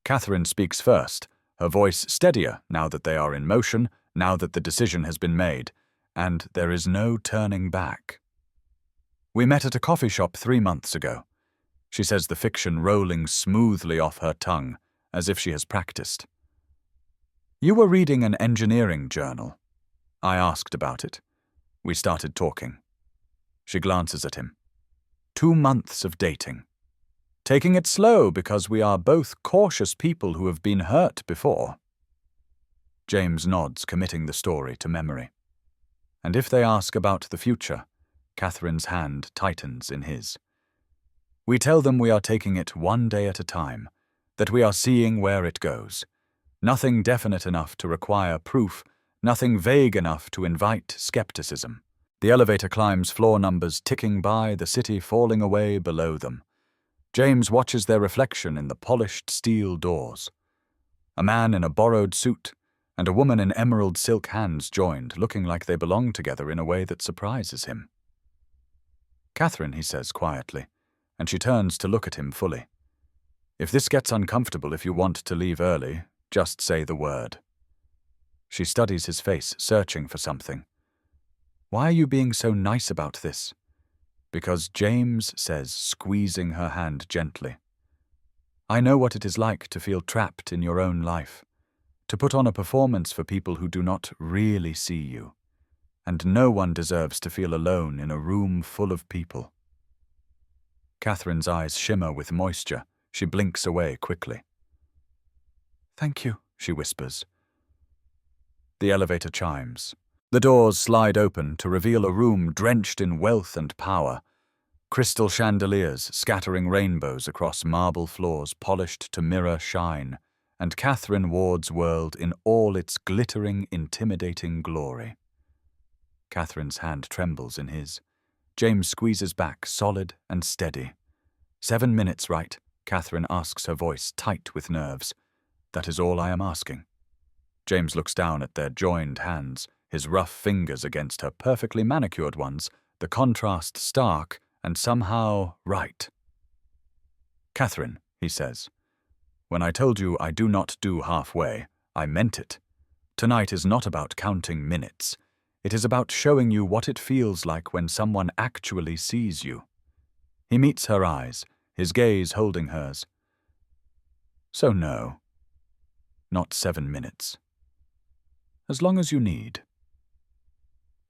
A: Catherine speaks first, her voice steadier now that they are in motion, now that the decision has been made, and there is no turning back. "We met at a coffee shop 3 months ago," she says, the fiction rolling smoothly off her tongue, as if she has practiced. "You were reading an engineering journal. I asked about it. We started talking." She glances at him. 2 months of dating. Taking it slow because we are both cautious people who have been hurt before." James nods, committing the story to memory. And if they ask about the future, Catherine's hand tightens in his. We tell them we are taking it one day at a time, that we are seeing where it goes. Nothing definite enough to require proof, nothing vague enough to invite skepticism. The elevator climbs floor numbers ticking by, the city falling away below them. James watches their reflection in the polished steel doors. A man in a borrowed suit and a woman in emerald silk hands joined, looking like they belong together in a way that surprises him. "Catherine," he says quietly, and she turns to look at him fully. "If this gets uncomfortable, if you want to leave early, just say the word." She studies his face, searching for something. "Why are you being so nice about this?" "Because," James says, squeezing her hand gently, "I know what it is like to feel trapped in your own life, to put on a performance for people who do not really see you, and no one deserves to feel alone in a room full of people." Catherine's eyes shimmer with moisture. She blinks away quickly. "Thank you," she whispers. The elevator chimes. The doors slide open to reveal a room drenched in wealth and power. Crystal chandeliers scattering rainbows across marble floors polished to mirror shine, and Catherine Ward's world in all its glittering, intimidating glory. Catherine's hand trembles in his. James squeezes back, solid and steady. 7 minutes, right? Catherine asks, her voice tight with nerves. "That is all I am asking." James looks down at their joined hands, his rough fingers against her perfectly manicured ones, the contrast stark and somehow right. "Catherine," he says, "when I told you I do not do halfway, I meant it. Tonight is not about counting minutes. It is about showing you what it feels like when someone actually sees you." He meets her eyes, his gaze holding hers. "So no, not 7 minutes. As long as you need."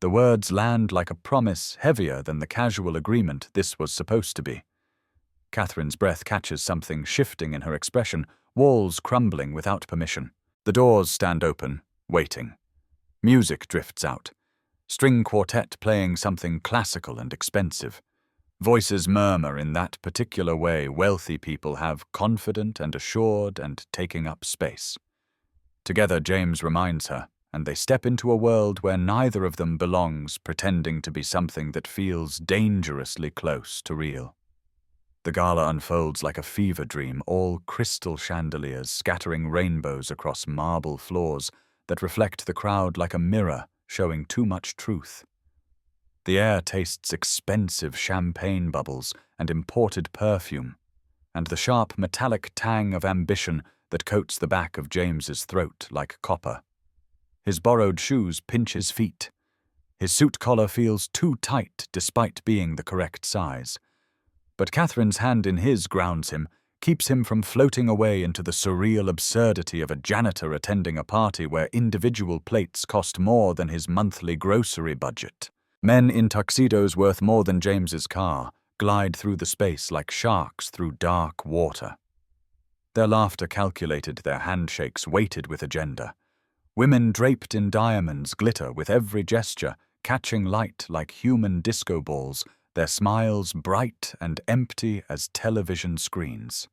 A: The words land like a promise, heavier than the casual agreement this was supposed to be. Catherine's breath catches something shifting in her expression, walls crumbling without permission. The doors stand open, waiting. Music drifts out. String quartet playing something classical and expensive. Voices murmur in that particular way wealthy people have, confident and assured and taking up space. Together, James reminds her, and they step into a world where neither of them belongs, pretending to be something that feels dangerously close to real. The gala unfolds like a fever dream, all crystal chandeliers scattering rainbows across marble floors that reflect the crowd like a mirror showing too much truth. The air tastes expensive champagne bubbles and imported perfume, and the sharp metallic tang of ambition that coats the back of James's throat like copper. His borrowed shoes pinch his feet. His suit collar feels too tight despite being the correct size. But Catherine's hand in his grounds him, keeps him from floating away into the surreal absurdity of a janitor attending a party where individual plates cost more than his monthly grocery budget. Men in tuxedos worth more than James's car glide through the space like sharks through dark water. Their laughter calculated, their handshakes weighted with agenda. Women draped in diamonds glitter with every gesture, catching light like human disco balls, their smiles bright and empty as television screens.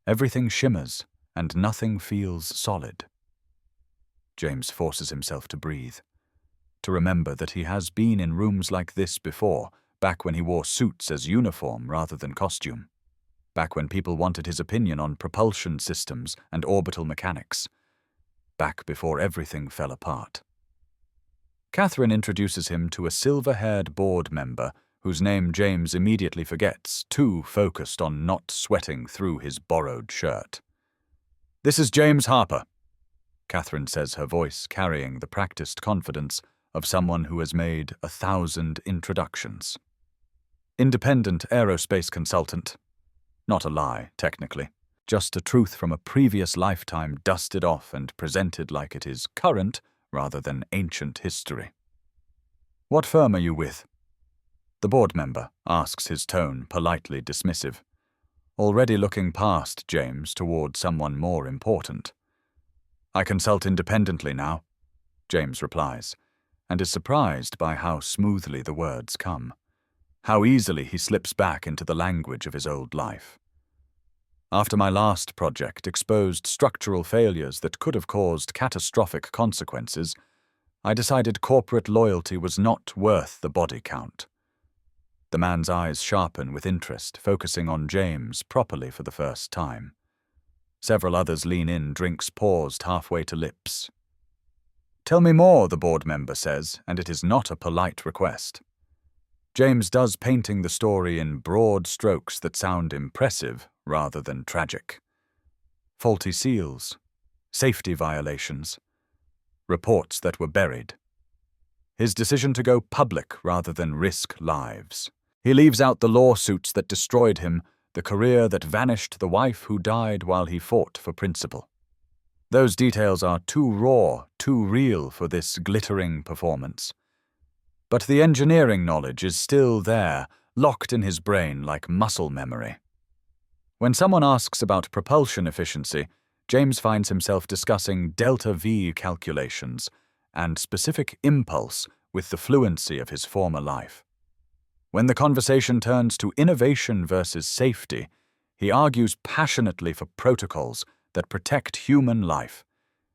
A: Everything shimmers, and nothing feels solid. James forces himself to breathe, to remember that he has been in rooms like this before, back when he wore suits as uniform rather than costume, back when people wanted his opinion on propulsion systems and orbital mechanics, back before everything fell apart. Catherine introduces him to a silver-haired board member whose name James immediately forgets, too focused on not sweating through his borrowed shirt. "This is James Harper," Catherine says, her voice carrying the practiced confidence of someone who has made 1,000 introductions. "Independent aerospace consultant." Not a lie, technically. Just a truth from a previous lifetime dusted off and presented like it is current rather than ancient history. "What firm are you with?" The board member asks, his tone politely dismissive, already looking past James toward someone more important. "I consult independently now," James replies, and is surprised by how smoothly the words come. How easily he slips back into the language of his old life. After my last project exposed structural failures that could have caused catastrophic consequences, I decided corporate loyalty was not worth the body count. The man's eyes sharpen with interest, focusing on James properly for the first time. Several others lean in, drinks paused halfway to lips. "Tell me more," the board member says, and it is not a polite request. James does painting the story in broad strokes that sound impressive rather than tragic. Faulty seals, safety violations, reports that were buried. His decision to go public rather than risk lives. He leaves out the lawsuits that destroyed him, the career that vanished, the wife who died while he fought for principle. Those details are too raw, too real for this glittering performance. But the engineering knowledge is still there, locked in his brain like muscle memory. When someone asks about propulsion efficiency, James finds himself discussing delta-V calculations and specific impulse with the fluency of his former life. When the conversation turns to innovation versus safety, he argues passionately for protocols that protect human life,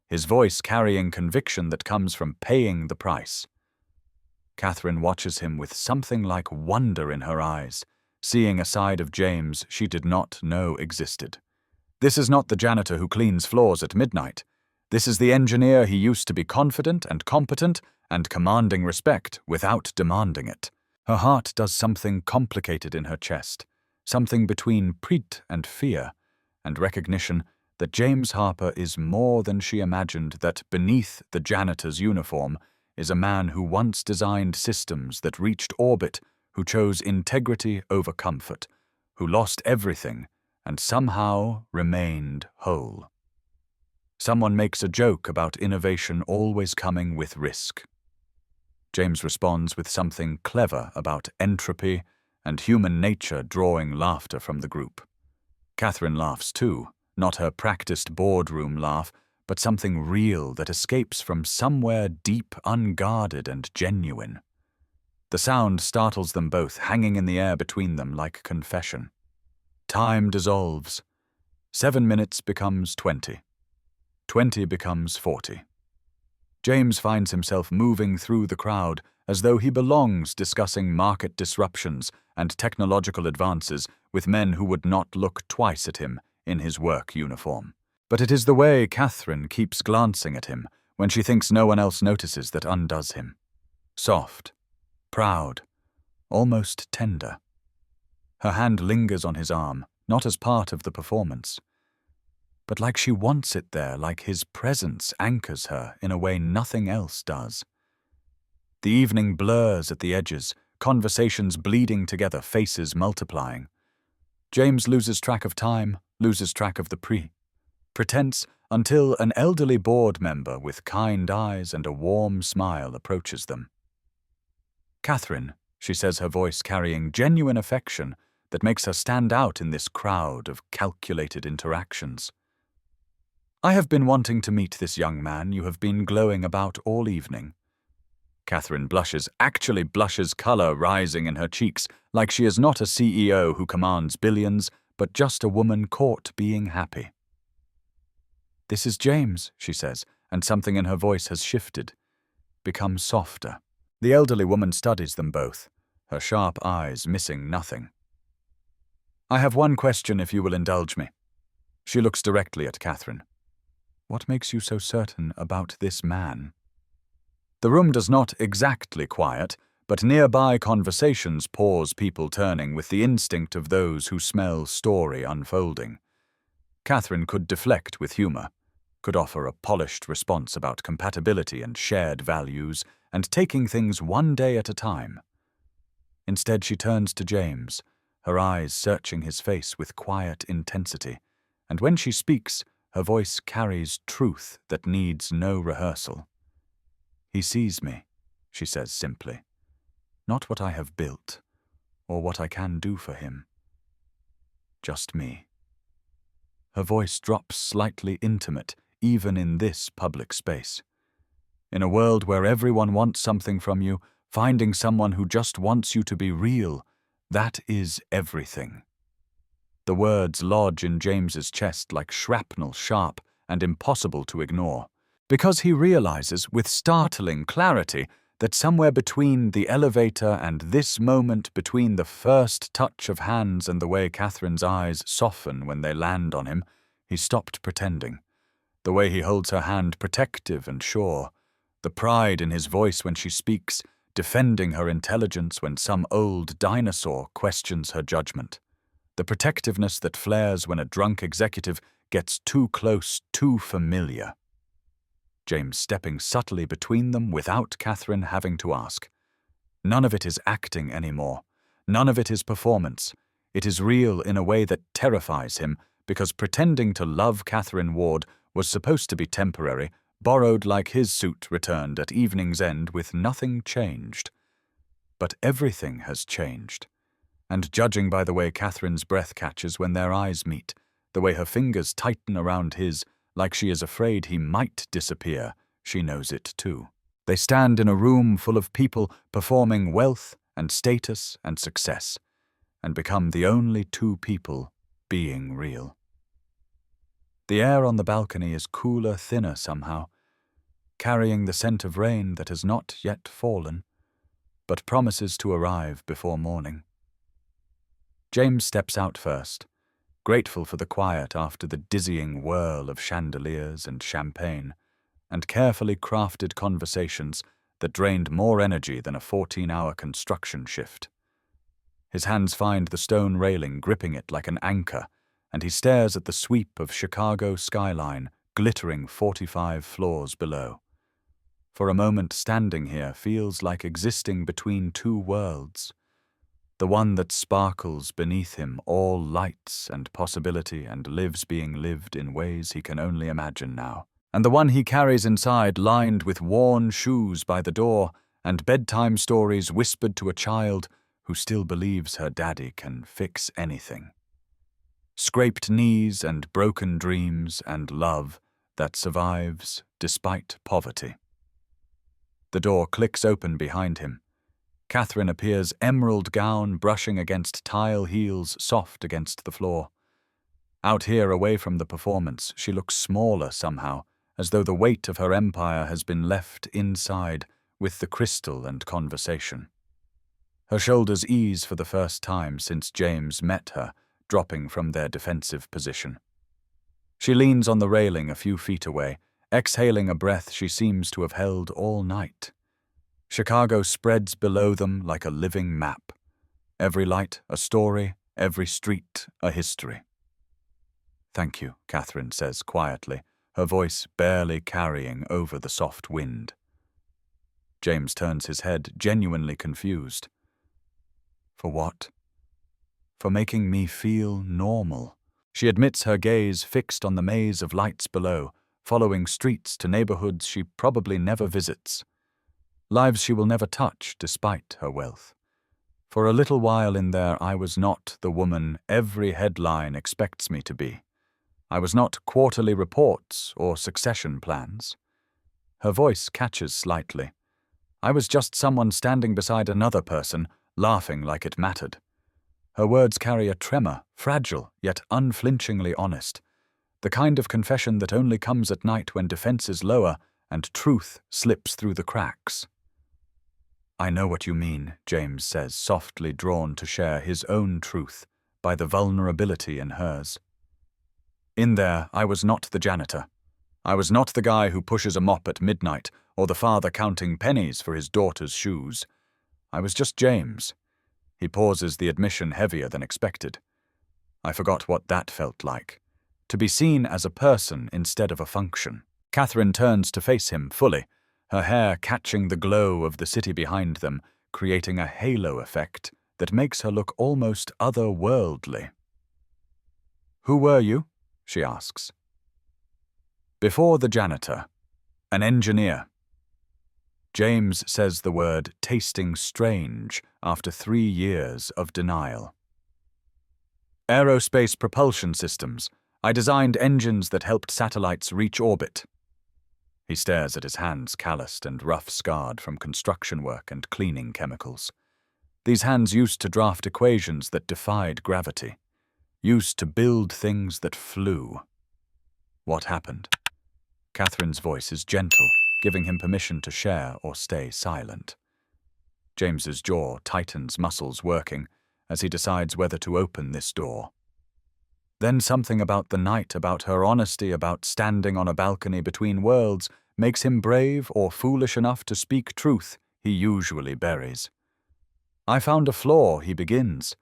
A: his voice carrying conviction that comes from paying the price. Catherine watches him with something like wonder in her eyes, seeing a side of James she did not know existed. This is not the janitor who cleans floors at midnight. This is the engineer he used to be confident and competent and commanding respect without demanding it. Her heart does something complicated in her chest, something between pride and fear, and recognition that James Harper is more than she imagined, that beneath the janitor's uniform is a man who once designed systems that reached orbit, who chose integrity over comfort, who lost everything and somehow remained whole. Someone makes a joke about innovation always coming with risk. James responds with something clever about entropy and human nature, drawing laughter from the group. Catherine laughs too, not her practiced boardroom laugh, but something real that escapes from somewhere deep, unguarded, and genuine. The sound startles them both, hanging in the air between them like confession. Time dissolves. 7 minutes becomes 20. 20 becomes 40. James finds himself moving through the crowd as though he belongs, discussing market disruptions and technological advances with men who would not look twice at him in his work uniform. But it is the way Catherine keeps glancing at him when she thinks no one else notices that undoes him. Soft, proud, almost tender. Her hand lingers on his arm, not as part of the performance, but like she wants it there, like his presence anchors her in a way nothing else does. The evening blurs at the edges, conversations bleeding together, faces multiplying. James loses track of time, loses track of the pretense, until an elderly board member with kind eyes and a warm smile approaches them. "Catherine," she says, her voice carrying genuine affection that makes her stand out in this crowd of calculated interactions. "I have been wanting to meet this young man you have been glowing about all evening." Catherine blushes, actually blushes, color rising in her cheeks, like she is not a CEO who commands billions, but just a woman caught being happy. "This is James," she says, and something in her voice has shifted, become softer. The elderly woman studies them both, her sharp eyes missing nothing. "I have one question, if you will indulge me." She looks directly at Catherine. "What makes you so certain about this man?" The room does not exactly quiet, but nearby conversations pause, people turning with the instinct of those who smell story unfolding. Catherine could deflect with humor, could offer a polished response about compatibility and shared values and taking things one day at a time. Instead, she turns to James, her eyes searching his face with quiet intensity, and when she speaks, her voice carries truth that needs no rehearsal. "He sees me," she says simply, "not what I have built or what I can do for him. Just me." Her voice drops slightly intimate, even in this public space. In a world where everyone wants something from you, finding someone who just wants you to be real That is everything. The words lodge in James's chest like shrapnel, sharp and impossible to ignore, because he realizes with startling clarity that somewhere between the elevator and this moment, between the first touch of hands and the way Catherine's eyes soften when they land on him, he stopped pretending. The way he holds her hand protective and sure, the pride in his voice when she speaks, defending her intelligence when some old dinosaur questions her judgment. The protectiveness that flares when a drunk executive gets too close, too familiar. James stepping subtly between them without Catherine having to ask. None of it is acting anymore. None of it is performance. It is real in a way that terrifies him, because pretending to love Catherine Ward was supposed to be temporary, borrowed like his suit returned at evening's end with nothing changed. But everything has changed. And judging by the way Catherine's breath catches when their eyes meet, the way her fingers tighten around his, like she is afraid he might disappear, she knows it too. They stand in a room full of people performing wealth and status and success, and become the only two people being real. The air on the balcony is cooler, thinner somehow, carrying the scent of rain that has not yet fallen, but promises to arrive before morning. James steps out first, grateful for the quiet after the dizzying whirl of chandeliers and champagne, and carefully crafted conversations that drained more energy than a 14-hour construction shift. His hands find the stone railing, gripping it like an anchor, and he stares at the sweep of Chicago skyline, glittering 45 floors below. For a moment, standing here feels like existing between two worlds. The one that sparkles beneath him, all lights and possibility, and lives being lived in ways he can only imagine now. And the one he carries inside, lined with worn shoes by the door and bedtime stories whispered to a child who still believes her daddy can fix anything. Scraped knees and broken dreams and love that survives despite poverty. The door clicks open behind him. Catherine appears, emerald gown brushing against tile heels soft against the floor. Out here, away from the performance, she looks smaller somehow, as though the weight of her empire has been left inside with the crystal and conversation. Her shoulders ease for the first time since James met her, dropping from their defensive position. She leans on the railing a few feet away, exhaling a breath she seems to have held all night. Chicago spreads below them like a living map. Every light a story, every street a history. "Thank you," Catherine says quietly, her voice barely carrying over the soft wind. James turns his head, genuinely confused. For what? For making me feel normal. She admits her gaze fixed on the maze of lights below, following streets to neighborhoods she probably never visits. Lives she will never touch despite her wealth. For a little while in there, I was not the woman every headline expects me to be. I was not quarterly reports or succession plans. Her voice catches slightly. I was just someone standing beside another person, laughing like it mattered. Her words carry a tremor, fragile yet unflinchingly honest. The kind of confession that only comes at night when defense is lower and truth slips through the cracks. "I know what you mean," James says, softly drawn to share his own truth by the vulnerability in hers. In there, I was not the janitor. I was not the guy who pushes a mop at midnight or the father counting pennies for his daughter's shoes. I was just James. He pauses, the admission heavier than expected. I forgot what that felt like. To be seen as a person instead of a function. Catherine turns to face him fully, her hair catching the glow of the city behind them, creating a halo effect that makes her look almost otherworldly. "Who were you?" she asks. "Before the janitor, an engineer." James says the word, tasting strange after 3 years of denial. "Aerospace propulsion systems. I designed engines that helped satellites reach orbit." He stares at his hands, calloused and rough-scarred from construction work and cleaning chemicals. These hands used to draft equations that defied gravity, used to build things that flew. What happened? Catherine's voice is gentle, giving him permission to share or stay silent. James's jaw tightens, muscles working, as he decides whether to open this door. Then something about the night, about her honesty, about standing on a balcony between worlds, makes him brave or foolish enough to speak truth he usually buries. I found a flaw, he begins.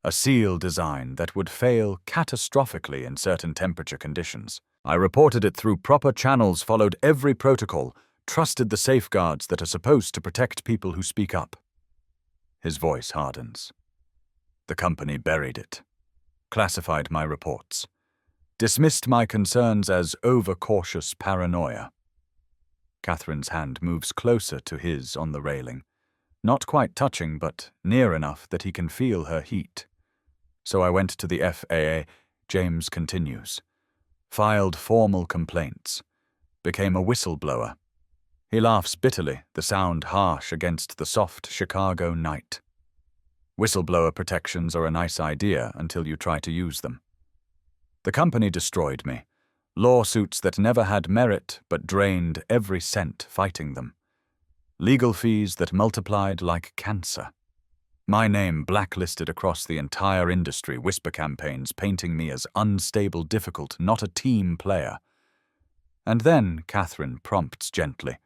A: A seal design that would fail catastrophically in certain temperature conditions. I reported it through proper channels, followed every protocol, trusted the safeguards that are supposed to protect people who speak up. His voice hardens. The company buried it, classified my reports, dismissed my concerns as overcautious paranoia. Catherine's hand moves closer to his on the railing, not quite touching, but near enough that he can feel her heat. So I went to the FAA, James continues, filed formal complaints, became a whistleblower. He laughs bitterly, the sound harsh against the soft Chicago night. Whistleblower protections are a nice idea until you try to use them. The company destroyed me. Lawsuits that never had merit but drained every cent fighting them. Legal fees that multiplied like cancer. My name blacklisted across the entire industry, whisper campaigns painting me as unstable, difficult, not a team player. And then Catherine prompts gently,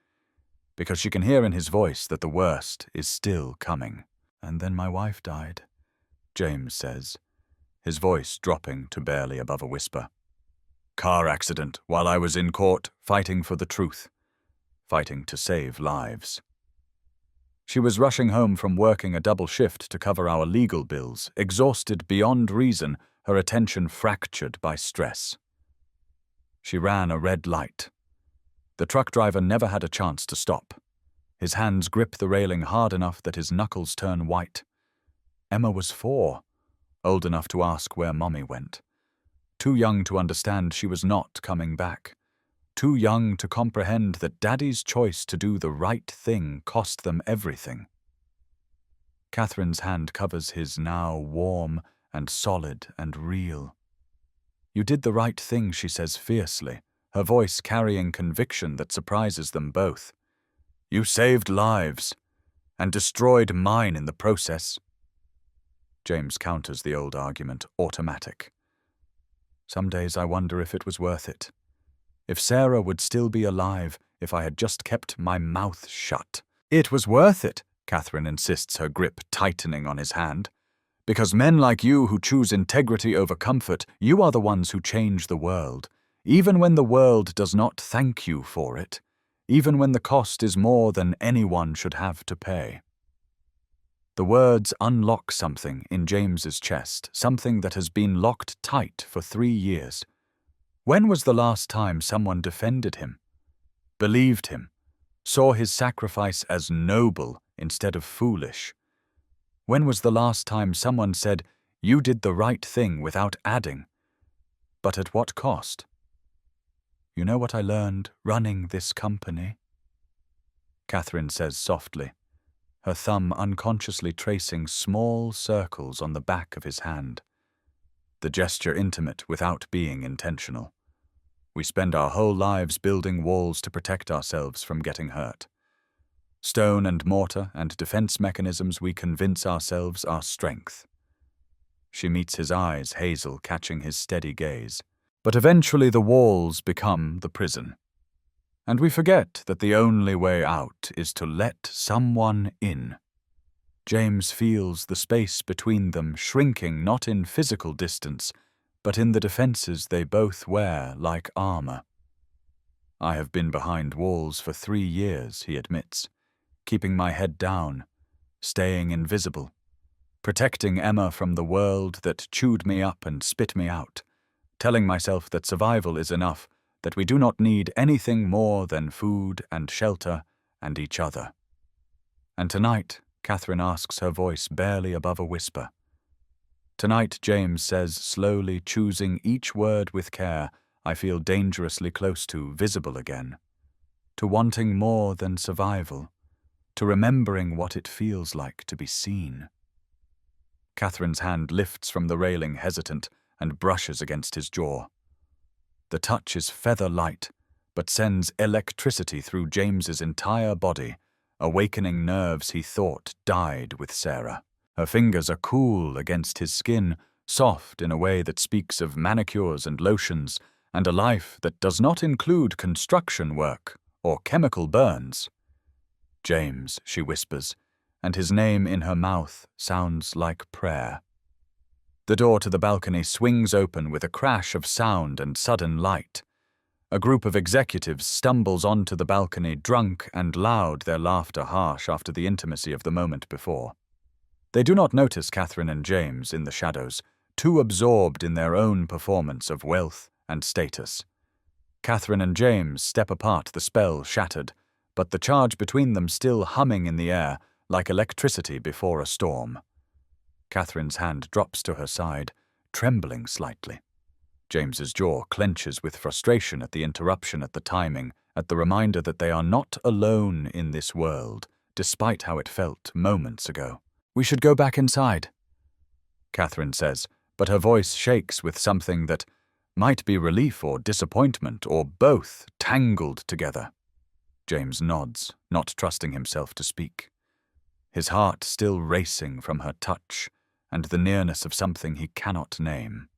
A: because she can hear in his voice that the worst is still coming. And then my wife died, James says, his voice dropping to barely above a whisper. Car accident while I was in court, fighting for the truth, fighting to save lives. She was rushing home from working a double shift to cover our legal bills, exhausted beyond reason, her attention fractured by stress. She ran a red light. The truck driver never had a chance to stop. His hands grip the railing hard enough that his knuckles turn white. Emma was 4, old enough to ask where Mommy went. Too young to understand she was not coming back. Too young to comprehend that Daddy's choice to do the right thing cost them everything. Catherine's hand covers his now warm and solid and real. You did the right thing, she says fiercely, her voice carrying conviction that surprises them both. You saved lives, and destroyed mine in the process. James counters the old argument, automatic. Some days I wonder if it was worth it. If Sarah would still be alive, if I had just kept my mouth shut. It was worth it, Catherine insists, her grip tightening on his hand. Because men like you who choose integrity over comfort, you are the ones who change the world, even when the world does not thank you for it. Even when the cost is more than anyone should have to pay. The words unlock something in James's chest, something that has been locked tight for 3 years. When was the last time someone defended him, believed him, saw his sacrifice as noble instead of foolish? When was the last time someone said, you did the right thing without adding, but at what cost? You know what I learned running this company? Catherine says softly, her thumb unconsciously tracing small circles on the back of his hand. The gesture intimate without being intentional. We spend our whole lives building walls to protect ourselves from getting hurt. Stone and mortar and defense mechanisms we convince ourselves are strength. She meets his eyes, hazel, catching his steady gaze. But eventually the walls become the prison. And we forget that the only way out is to let someone in. James feels the space between them shrinking not in physical distance, but in the defenses they both wear like armor. I have been behind walls for 3 years, he admits, keeping my head down, staying invisible, protecting Emma from the world that chewed me up and spit me out, telling myself that survival is enough, that we do not need anything more than food and shelter and each other. And tonight, Catherine asks, her voice barely above a whisper. Tonight, James says, slowly choosing each word with care, I feel dangerously close to visible again, to wanting more than survival, to remembering what it feels like to be seen. Catherine's hand lifts from the railing, hesitant, and brushes against his jaw. The touch is feather-light, but sends electricity through James's entire body, awakening nerves he thought died with Sarah. Her fingers are cool against his skin, soft in a way that speaks of manicures and lotions, and a life that does not include construction work or chemical burns. "James," she whispers, and his name in her mouth sounds like prayer. The door to the balcony swings open with a crash of sound and sudden light. A group of executives stumbles onto the balcony, drunk and loud, their laughter harsh after the intimacy of the moment before. They do not notice Catherine and James in the shadows, too absorbed in their own performance of wealth and status. Catherine and James step apart, the spell shattered, but the charge between them still humming in the air like electricity before a storm. Catherine's hand drops to her side, trembling slightly. James's jaw clenches with frustration at the interruption, at the timing, at the reminder that they are not alone in this world, despite how it felt moments ago. "We should go back inside," Catherine says, but her voice shakes with something that might be relief or disappointment or both tangled together. James nods, not trusting himself to speak. His heart still racing from her touch and the nearness of something he cannot name.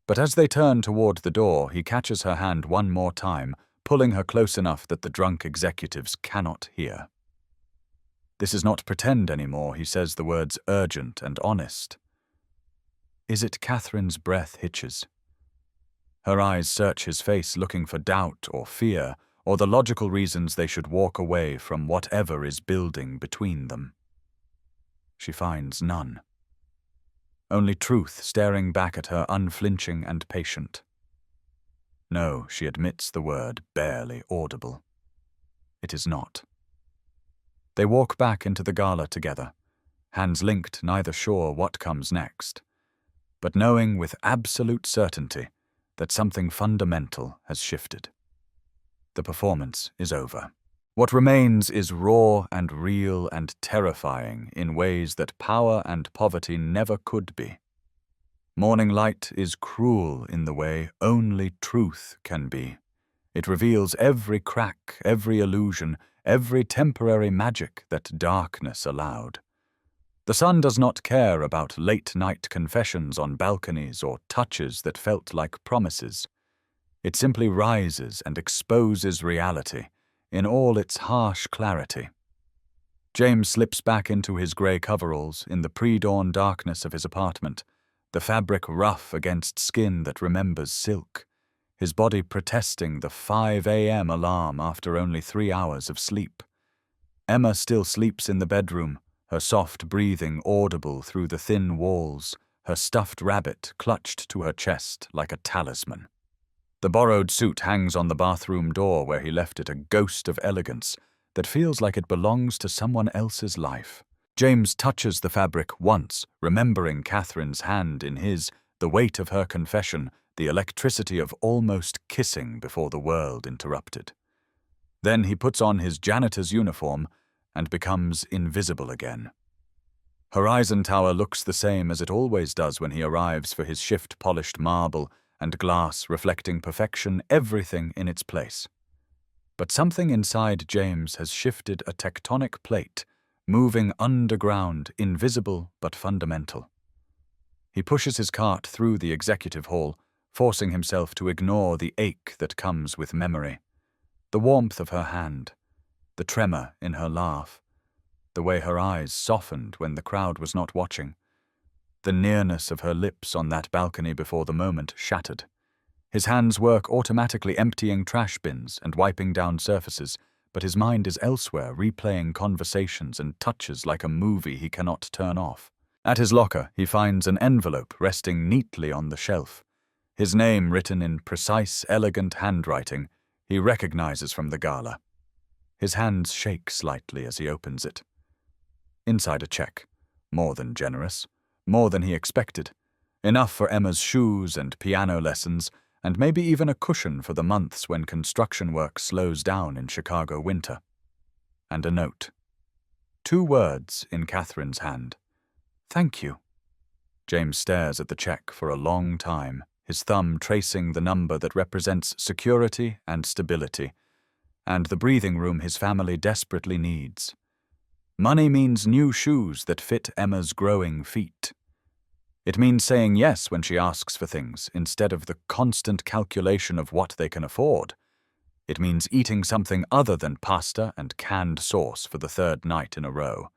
A: But as they turn toward the door, he catches her hand one more time, pulling her close enough that the drunk executives cannot hear. "This is not pretend anymore," he says, the words urgent and honest. "Is it?" Catherine's breath hitches. Her eyes search his face, looking for doubt or fear, or the logical reasons they should walk away from whatever is building between them. She finds none. Only truth staring back at her, unflinching and patient. No, she admits the word, barely audible. It is not. They walk back into the gala together, hands linked, neither sure what comes next, but knowing with absolute certainty that something fundamental has shifted. The performance is over. What remains is raw and real and terrifying in ways that power and poverty never could be. Morning light is cruel in the way only truth can be. It reveals every crack, every illusion, every temporary magic that darkness allowed. The sun does not care about late-night confessions on balconies or touches that felt like promises. It simply rises and exposes reality in all its harsh clarity. James slips back into his grey coveralls in the pre-dawn darkness of his apartment, the fabric rough against skin that remembers silk, his body protesting the 5 a.m. alarm after only 3 hours of sleep. Emma still sleeps in the bedroom, her soft breathing audible through the thin walls, her stuffed rabbit clutched to her chest like a talisman. The borrowed suit hangs on the bathroom door where he left it, a ghost of elegance that feels like it belongs to someone else's life. James touches the fabric once, remembering Catherine's hand in his, the weight of her confession, the electricity of almost kissing before the world interrupted. Then he puts on his janitor's uniform and becomes invisible again. Horizon Tower looks the same as it always does when he arrives for his shift, polished marble and glass reflecting perfection, everything in its place. But something inside James has shifted, a tectonic plate, moving underground, invisible but fundamental. He pushes his cart through the executive hall, forcing himself to ignore the ache that comes with memory, the warmth of her hand, the tremor in her laugh, the way her eyes softened when the crowd was not watching, the nearness of her lips on that balcony before the moment shattered. His hands work automatically, emptying trash bins and wiping down surfaces, but his mind is elsewhere, replaying conversations and touches like a movie he cannot turn off. At his locker, he finds an envelope resting neatly on the shelf. His name written in precise, elegant handwriting he recognizes from the gala. His hands shake slightly as he opens it. Inside a check, more than generous, more than he expected, enough for Emma's shoes and piano lessons, and maybe even a cushion for the months when construction work slows down in Chicago winter. And a note. 2 words in Catherine's hand. "Thank you." James stares at the check for a long time, his thumb tracing the number that represents security and stability, and the breathing room his family desperately needs. Money means new shoes that fit Emma's growing feet. It means saying yes when she asks for things, instead of the constant calculation of what they can afford. It means eating something other than pasta and canned sauce for the third night in a row.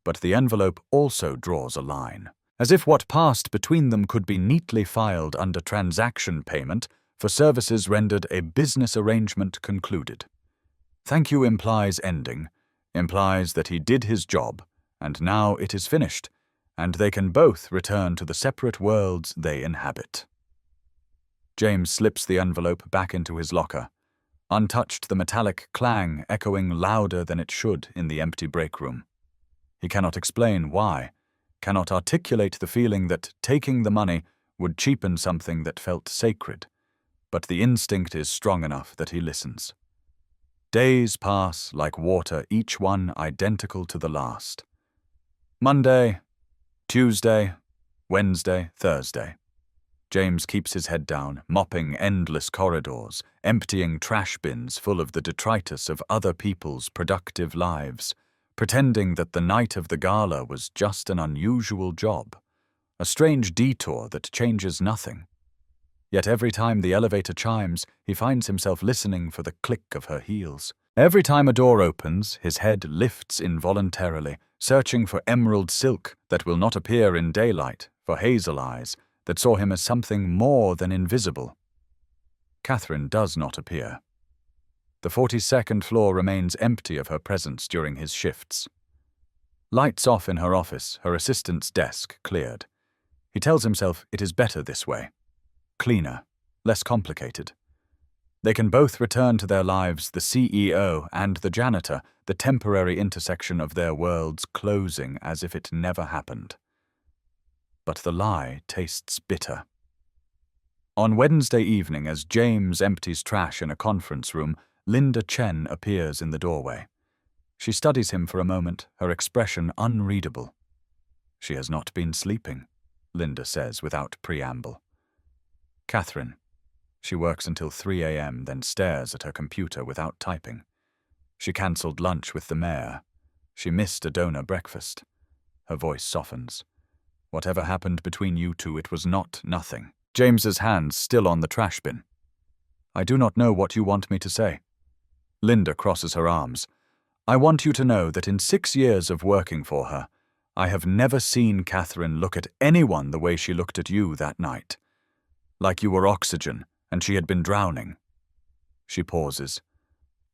A: But the envelope also draws a line, as if what passed between them could be neatly filed under transaction payment for services rendered a business arrangement concluded. Thank you implies ending, implies that he did his job, and now it is finished, and they can both return to the separate worlds they inhabit. James slips the envelope back into his locker, untouched, the metallic clang echoing louder than it should in the empty break room. He cannot explain why, cannot articulate the feeling that taking the money would cheapen something that felt sacred, but the instinct is strong enough that he listens. Days pass like water, each one identical to the last. Monday, Tuesday, Wednesday, Thursday. James keeps his head down, mopping endless corridors, emptying trash bins full of the detritus of other people's productive lives, pretending that the night of the gala was just an unusual job, a strange detour that changes nothing. Yet every time the elevator chimes, he finds himself listening for the click of her heels. Every time a door opens, his head lifts involuntarily, searching for emerald silk that will not appear in daylight, for hazel eyes that saw him as something more than invisible. Catherine does not appear. The 42nd floor remains empty of her presence during his shifts. Lights off in her office, her assistant's desk cleared. He tells himself it is better this way. Cleaner, less complicated. They can both return to their lives, the CEO and the janitor, the temporary intersection of their worlds closing as if it never happened. But the lie tastes bitter. On Wednesday evening, as James empties trash in a conference room, Linda Chen appears in the doorway. She studies him for a moment, her expression unreadable. She has not been sleeping, Linda says without preamble. Catherine. She works until 3 a.m., then stares at her computer without typing. She cancelled lunch with the mayor. She missed a donor breakfast. Her voice softens. Whatever happened between you two, it was not nothing. James's hands still on the trash bin. I do not know what you want me to say. Linda crosses her arms. I want you to know that in 6 years of working for her, I have never seen Catherine look at anyone the way she looked at you that night. Like you were oxygen, and she had been drowning. She pauses.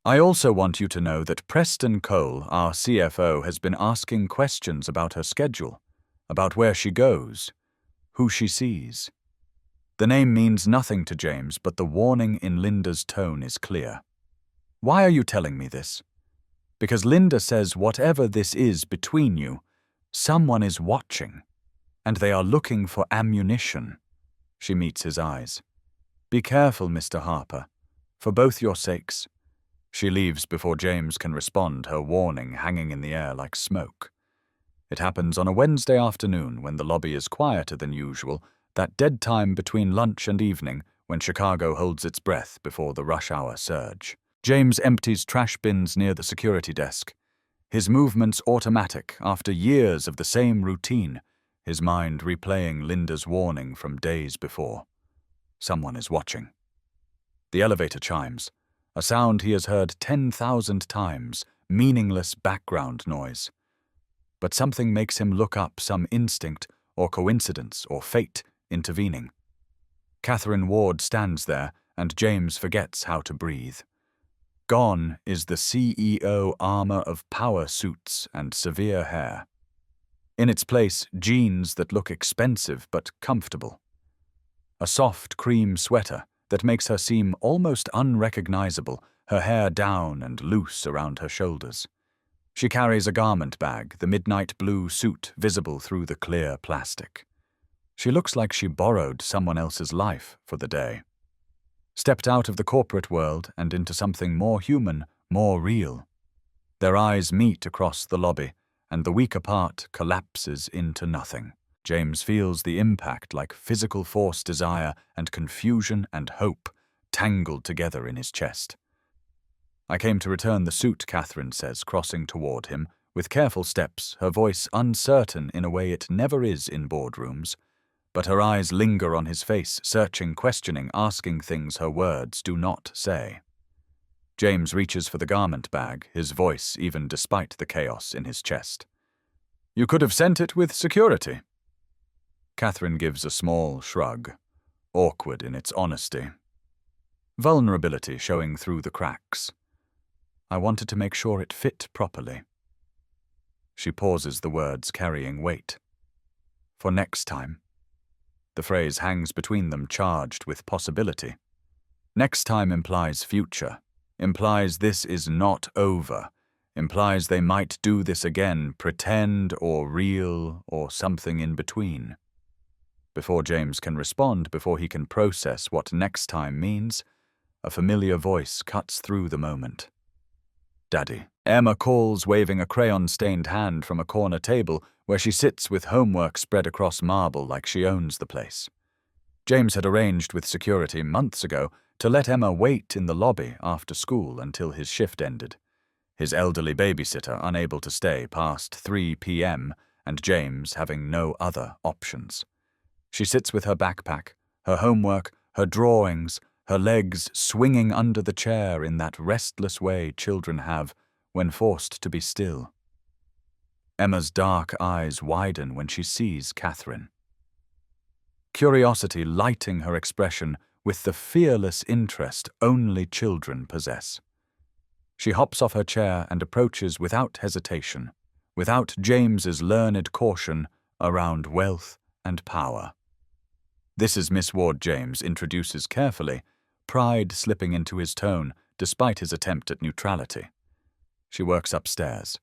A: I also want you to know that Preston Cole, our CFO, has been asking questions about her schedule, about where she goes, who she sees. The name means nothing to James, but the warning in Linda's tone is clear. Why are you telling me this? Because Linda says whatever this is between you, someone is watching, and they are looking for ammunition. She meets his eyes. Be careful, Mr. Harper, for both your sakes. She leaves before James can respond, her warning hanging in the air like smoke. It happens on a Wednesday afternoon when the lobby is quieter than usual, that dead time between lunch and evening when Chicago holds its breath before the rush hour surge. James empties trash bins near the security desk. His movements automatic after years of the same routine, his mind replaying Linda's warning from days before. Someone is watching. The elevator chimes, a sound he has heard 10,000 times, meaningless background noise. But something makes him look up, some instinct or coincidence or fate intervening. Catherine Ward stands there, and James forgets how to breathe. Gone is the CEO armor of power suits and severe hair. In its place, jeans that look expensive but comfortable. A soft cream sweater that makes her seem almost unrecognizable, her hair down and loose around her shoulders. She carries a garment bag, the midnight blue suit visible through the clear plastic. She looks like she borrowed someone else's life for the day. Stepped out of the corporate world and into something more human, more real. Their eyes meet across the lobby, and the week apart collapses into nothing. James feels the impact like physical force, desire, and confusion and hope tangled together in his chest. "I came to return the suit," Catherine says, crossing toward him, with careful steps, her voice uncertain in a way it never is in boardrooms. But her eyes linger on his face, searching, questioning, asking things her words do not say. James reaches for the garment bag, his voice even despite the chaos in his chest. "You could have sent it with security." Catherine gives a small shrug, awkward in its honesty. Vulnerability showing through the cracks. "I wanted to make sure it fit properly." She pauses, the words carrying weight. "For next time." The phrase hangs between them, charged with possibility. Next time implies future, implies this is not over, implies they might do this again, pretend or real or something in between. Before James can respond, before he can process what next time means, a familiar voice cuts through the moment. "Daddy," Emma calls, waving a crayon-stained hand from a corner table where she sits with homework spread across marble like she owns the place. James had arranged with security months ago to let Emma wait in the lobby after school until his shift ended, his elderly babysitter unable to stay past 3 p.m. and James having no other options. She sits with her backpack, her homework, her drawings, her legs swinging under the chair in that restless way children have when forced to be still. Emma's dark eyes widen when she sees Catherine. Curiosity lighting her expression with the fearless interest only children possess. She hops off her chair and approaches without hesitation, without James's learned caution around wealth and power. "This is Miss Ward," James introduces carefully, pride slipping into his tone despite his attempt at neutrality. She works upstairs.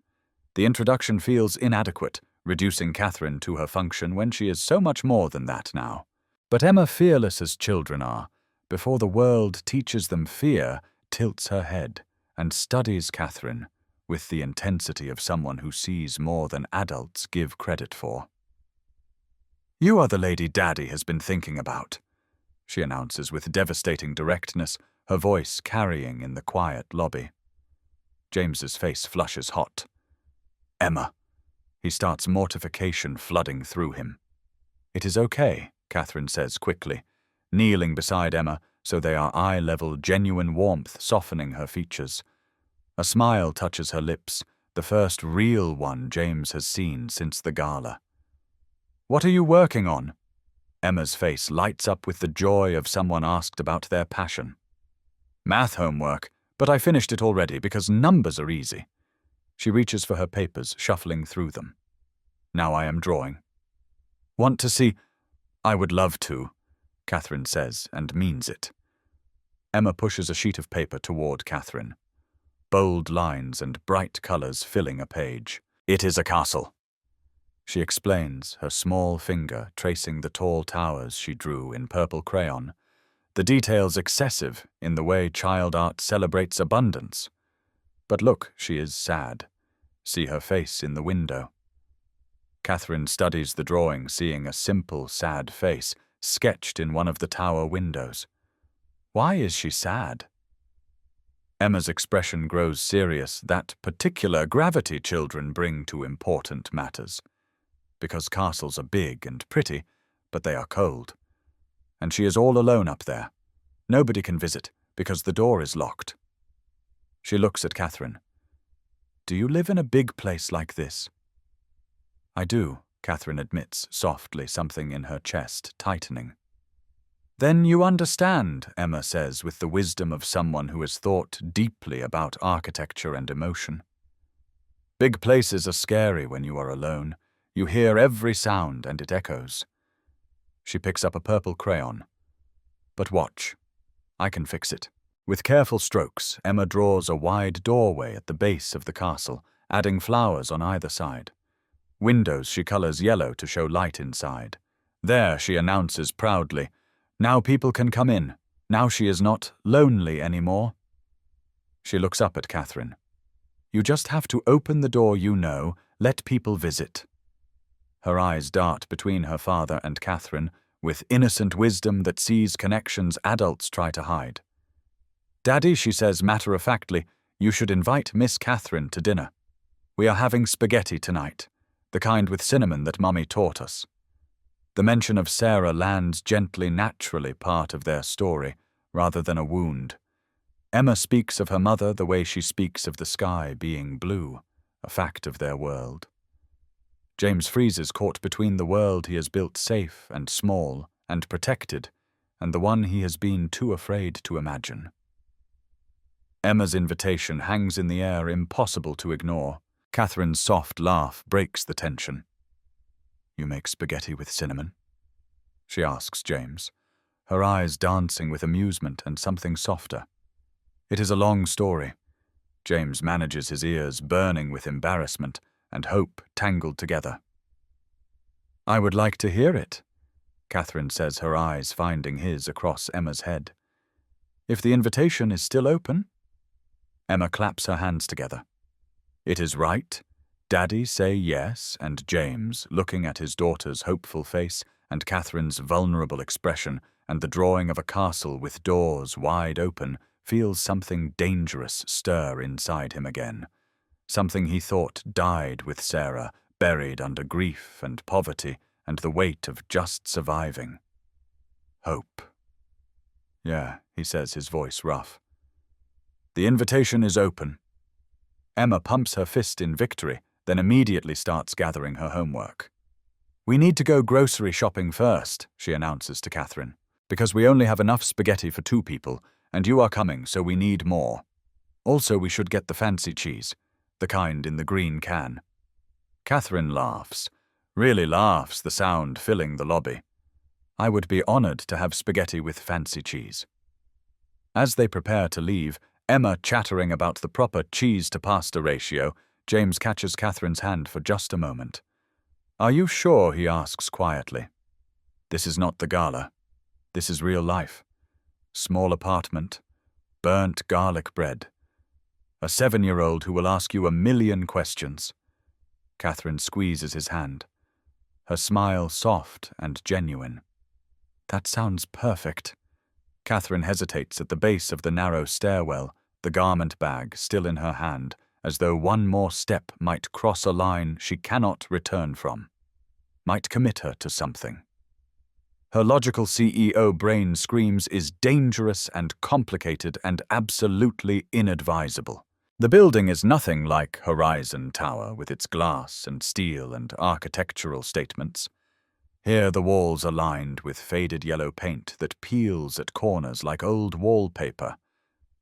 A: The introduction feels inadequate, reducing Catherine to her function when she is so much more than that now. But Emma, fearless as children are, before the world teaches them fear, tilts her head and studies Catherine with the intensity of someone who sees more than adults give credit for. "You are the lady Daddy has been thinking about," she announces with devastating directness, her voice carrying in the quiet lobby. James's face flushes hot. "Emma." He starts, mortification flooding through him. "It is okay," Catherine says quickly, kneeling beside Emma so they are eye-level, genuine warmth softening her features. A smile touches her lips, the first real one James has seen since the gala. "What are you working on?" Emma's face lights up with the joy of someone asked about their passion. "Math homework, but I finished it already because numbers are easy." She reaches for her papers, shuffling through them. "Now I am drawing." "Want to see?" "I would love to," Catherine says, and means it. Emma pushes a sheet of paper toward Catherine. Bold lines and bright colors filling a page. "It is a castle," she explains, her small finger tracing the tall towers she drew in purple crayon, the details excessive in the way child art celebrates abundance. But look, she is sad. See her face in the window. Catherine studies the drawing, seeing a simple, sad face sketched in one of the tower windows. Why is she sad? Emma's expression grows serious, that particular gravity children bring to important matters. Because castles are big and pretty, but they are cold. And she is all alone up there. Nobody can visit, because the door is locked. She looks at Catherine. "Do you live in a big place like this?" "I do," Catherine admits softly, something in her chest tightening. "Then you understand," Emma says with the wisdom of someone who has thought deeply about architecture and emotion. "Big places are scary when you are alone. You hear every sound and it echoes." She picks up a purple crayon. "But watch. I can fix it." With careful strokes, Emma draws a wide doorway at the base of the castle, adding flowers on either side. Windows she colors yellow to show light inside. There, she announces proudly, "Now people can come in. Now she is not lonely anymore." She looks up at Catherine. "You just have to open the door, let people visit." Her eyes dart between her father and Catherine with innocent wisdom that sees connections adults try to hide. "Daddy," she says matter-of-factly, "you should invite Miss Catherine to dinner. We are having spaghetti tonight, the kind with cinnamon that Mummy taught us." The mention of Sarah lands gently, naturally part of their story, rather than a wound. Emma speaks of her mother the way she speaks of the sky being blue, a fact of their world. James freezes caught between the world he has built safe and small and protected, and the one he has been too afraid to imagine. Emma's invitation hangs in the air, impossible to ignore. Catherine's soft laugh breaks the tension. "You make spaghetti with cinnamon?" she asks James, her eyes dancing with amusement and something softer. It is a long story. James manages his ears, burning with embarrassment and hope tangled together. "I would like to hear it," Catherine says, her eyes finding his across Emma's head. "If the invitation is still open?" Emma claps her hands together. It is right. Daddy say yes, and James, looking at his daughter's hopeful face and Catherine's vulnerable expression and the drawing of a castle with doors wide open, feels something dangerous stir inside him again. Something he thought died with Sarah, buried under grief and poverty and the weight of just surviving. Hope. "Yeah," he says, his voice rough. "The invitation is open." Emma pumps her fist in victory, then immediately starts gathering her homework. "We need to go grocery shopping first," she announces to Catherine, "because we only have enough spaghetti for 2 people, and you are coming, so we need more. Also, we should get the fancy cheese, the kind in the green can." Catherine laughs, really laughs, the sound filling the lobby. "I would be honored to have spaghetti with fancy cheese." As they prepare to leave, Emma chattering about the proper cheese-to-pasta ratio, James catches Catherine's hand for just a moment. "Are you sure?" he asks quietly. "This is not the gala. This is real life. Small apartment, burnt garlic bread. A 7-year-old who will ask you 1,000,000 questions." Catherine squeezes his hand, her smile soft and genuine. "That sounds perfect." Catherine hesitates at the base of the narrow stairwell, the garment bag still in her hand, as though one more step might cross a line she cannot return from, might commit her to something. Her logical CEO brain screams is dangerous and complicated and absolutely inadvisable. The building is nothing like Horizon Tower with its glass and steel and architectural statements. Here the walls are lined with faded yellow paint that peels at corners like old wallpaper.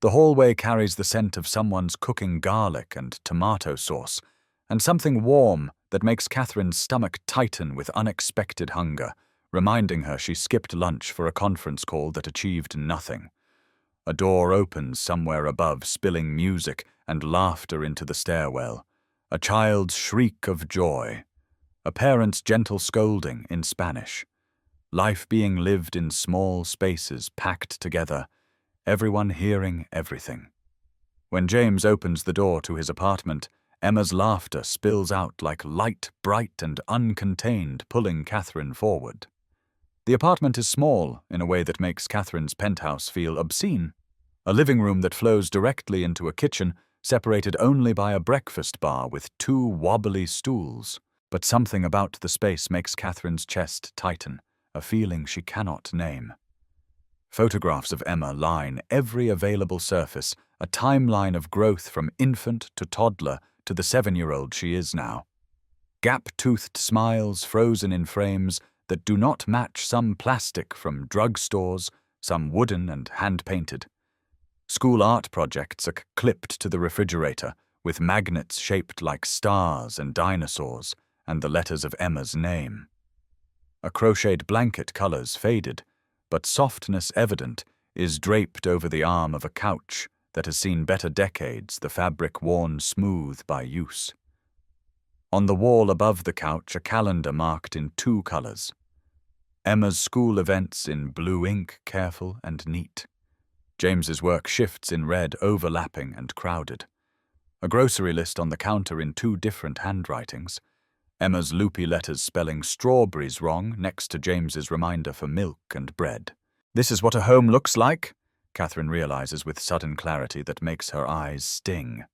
A: The hallway carries the scent of someone's cooking garlic and tomato sauce, and something warm that makes Catherine's stomach tighten with unexpected hunger, reminding her she skipped lunch for a conference call that achieved nothing. A door opens somewhere above, spilling music and laughter into the stairwell. A child's shriek of joy. A parent's gentle scolding in Spanish. Life being lived in small spaces packed together, everyone hearing everything. When James opens the door to his apartment, Emma's laughter spills out like light, bright and uncontained, pulling Catherine forward. The apartment is small in a way that makes Catherine's penthouse feel obscene. A living room that flows directly into a kitchen, separated only by a breakfast bar with 2 wobbly stools. But something about the space makes Catherine's chest tighten, a feeling she cannot name. Photographs of Emma line every available surface, a timeline of growth from infant to toddler to the 7-year-old she is now. Gap-toothed smiles frozen in frames that do not match some plastic from drugstores, some wooden and hand-painted. School art projects are clipped to the refrigerator with magnets shaped like stars and dinosaurs and the letters of Emma's name. A crocheted blanket, colors faded, but softness evident, is draped over the arm of a couch that has seen better decades, the fabric worn smooth by use. On the wall above the couch, a calendar marked in 2 colors. Emma's school events in blue ink, careful and neat. James's work shifts in red, overlapping and crowded. A grocery list on the counter in 2 different handwritings. Emma's loopy letters spelling strawberries wrong next to James's reminder for milk and bread. This is what a home looks like, Catherine realizes with sudden clarity that makes her eyes sting.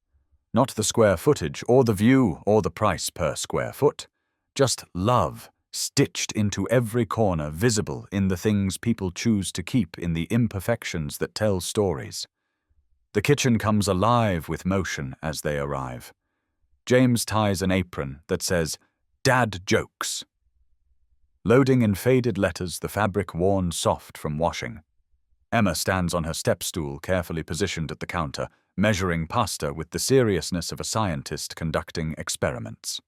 A: Not the square footage, or the view, or the price per square foot. Just love, stitched into every corner, visible in the things people choose to keep, in the imperfections that tell stories. The kitchen comes alive with motion as they arrive. James ties an apron that says, "Dad Jokes." Loading in faded letters, the fabric worn soft from washing. Emma stands on her step stool, carefully positioned at the counter, measuring pasta with the seriousness of a scientist conducting experiments.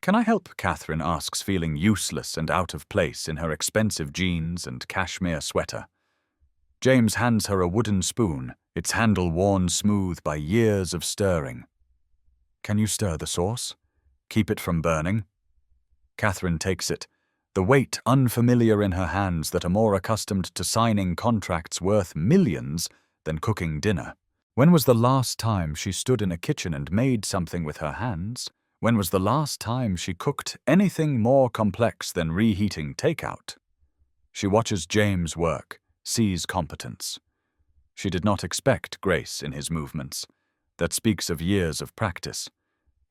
A: "Can I help?" Catherine asks, feeling useless and out of place in her expensive jeans and cashmere sweater. James hands her a wooden spoon, its handle worn smooth by years of stirring. "Can you stir the sauce? Keep it from burning?" Catherine takes it, the weight unfamiliar in her hands that are more accustomed to signing contracts worth millions than cooking dinner. When was the last time she stood in a kitchen and made something with her hands? When was the last time she cooked anything more complex than reheating takeout? She watches James work, sees competence. She did not expect grace in his movements. That speaks of years of practice.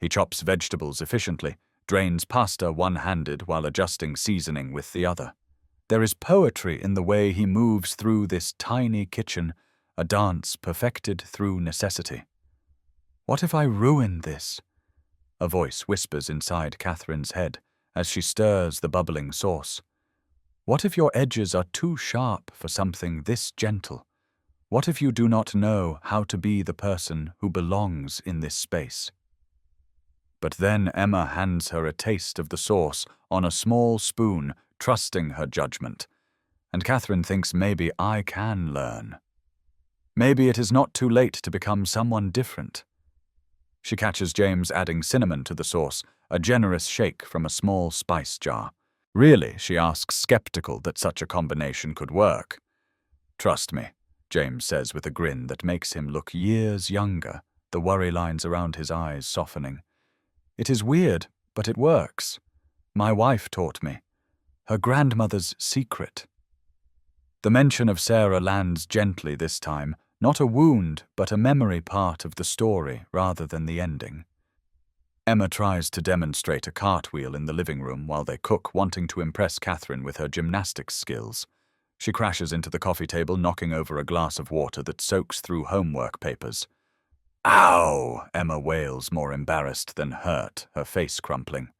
A: He chops vegetables efficiently, drains pasta one-handed while adjusting seasoning with the other. There is poetry in the way he moves through this tiny kitchen, a dance perfected through necessity. "What if I ruin this?" a voice whispers inside Catherine's head as she stirs the bubbling sauce. "What if your edges are too sharp for something this gentle? What if you do not know how to be the person who belongs in this space?" But then Emma hands her a taste of the sauce on a small spoon, trusting her judgment, and Catherine thinks maybe I can learn. Maybe it is not too late to become someone different. She catches James adding cinnamon to the sauce, a generous shake from a small spice jar. "Really?" she asks, skeptical that such a combination could work. "Trust me," James says with a grin that makes him look years younger, the worry lines around his eyes softening. "It is weird, but it works. My wife taught me. Her grandmother's secret." The mention of Sarah lands gently this time, not a wound, but a memory part of the story rather than the ending. Emma tries to demonstrate a cartwheel in the living room while they cook, wanting to impress Catherine with her gymnastics skills. She crashes into the coffee table, knocking over a glass of water that soaks through homework papers. "Ow!" Emma wails, more embarrassed than hurt, her face crumpling.